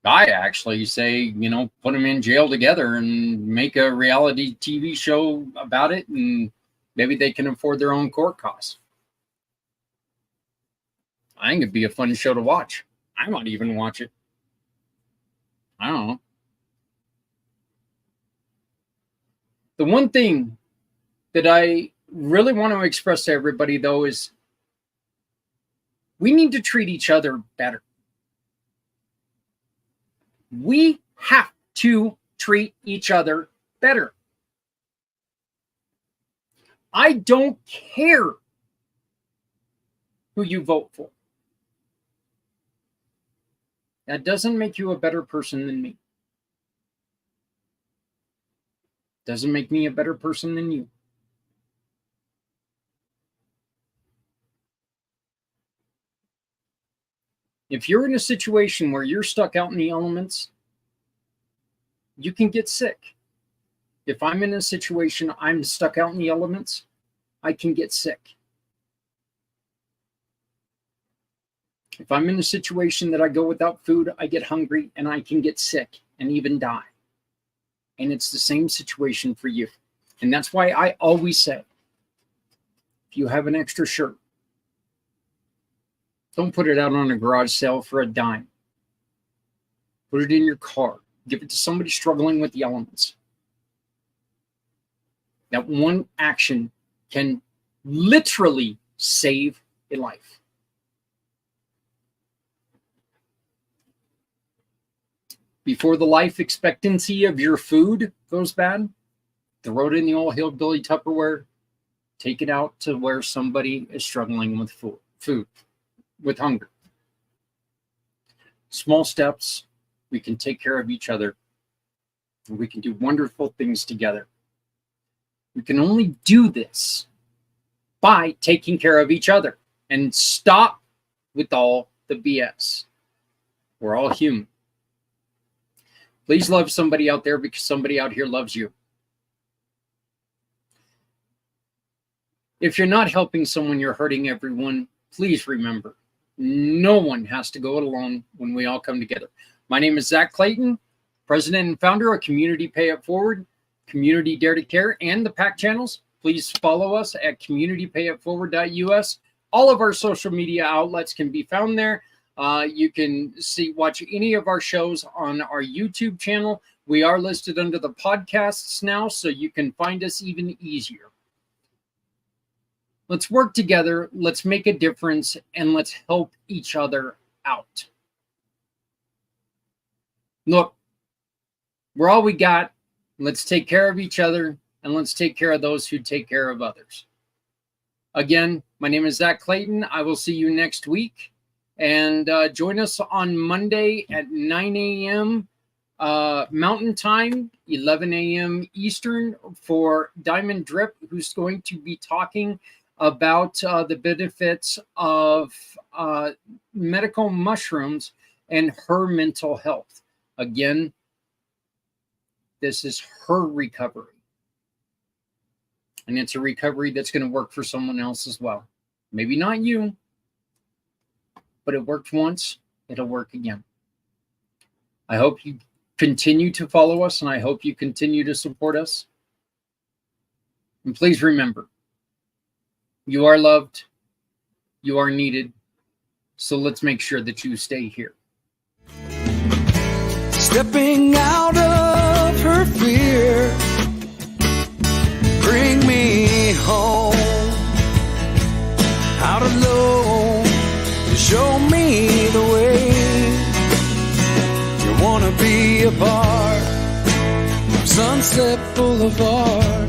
I actually say, you know, put them in jail together and make a reality TV show about it, and maybe they can afford their own court costs. I think it'd be a fun show to watch. I might even watch it. I don't know. The one thing that I really want to express to everybody, though, is we need to treat each other better. We have to treat each other better. I don't care who you vote for. That doesn't make you a better person than me. Doesn't make me a better person than you. If you're in a situation where you're stuck out in the elements, you can get sick. If I'm in a situation I'm stuck out in the elements, I can get sick. If I'm in a situation that I go without food, I get hungry and I can get sick and even die. And it's the same situation for you. And that's why I always say, if you have an extra shirt, don't put it out on a garage sale for a dime. Put it in your car. Give it to somebody struggling with the elements. That one action can literally save a life. Before the life expectancy of your food goes bad, throw it in the old hillbilly Tupperware. Take it out to where somebody is struggling with food, with hunger. Small steps, we can take care of each other. And we can do wonderful things together. We can only do this by taking care of each other and stop with all the BS. We're all human. Please love somebody out there because somebody out here loves you. If you're not helping someone, you're hurting everyone. Please remember, no one has to go it alone when we all come together. My name is Zach Clayton, president and founder of Community Pay It Forward, Community Dare to Care, and the pACT channels. Please follow us at communitypayitforward.us. All of our social media outlets can be found there. You can watch any of our shows on our YouTube channel. We are listed under the podcasts now, so you can find us even easier. Let's work together, let's make a difference, and let's help each other out. Look, we're all we got. Let's take care of each other, and let's take care of those who take care of others. Again, my name is Zach Clayton. I will see you next week. And join us on Monday at 9 a.m. Mountain Time, 11 a.m. Eastern for Diamond Drip, who's going to be talking about the benefits of medical mushrooms and her mental health. Again, this is her recovery. And it's a recovery that's going to work for someone else as well. Maybe not you, but it worked once, it'll work again. I hope you continue to follow us, and I hope you continue to support us. And please remember, you are loved, you are needed, so let's make sure that you stay here. Stepping out of her fear, bring me home, out alone, show me the way. You wanna be a part of Sunset Boulevard.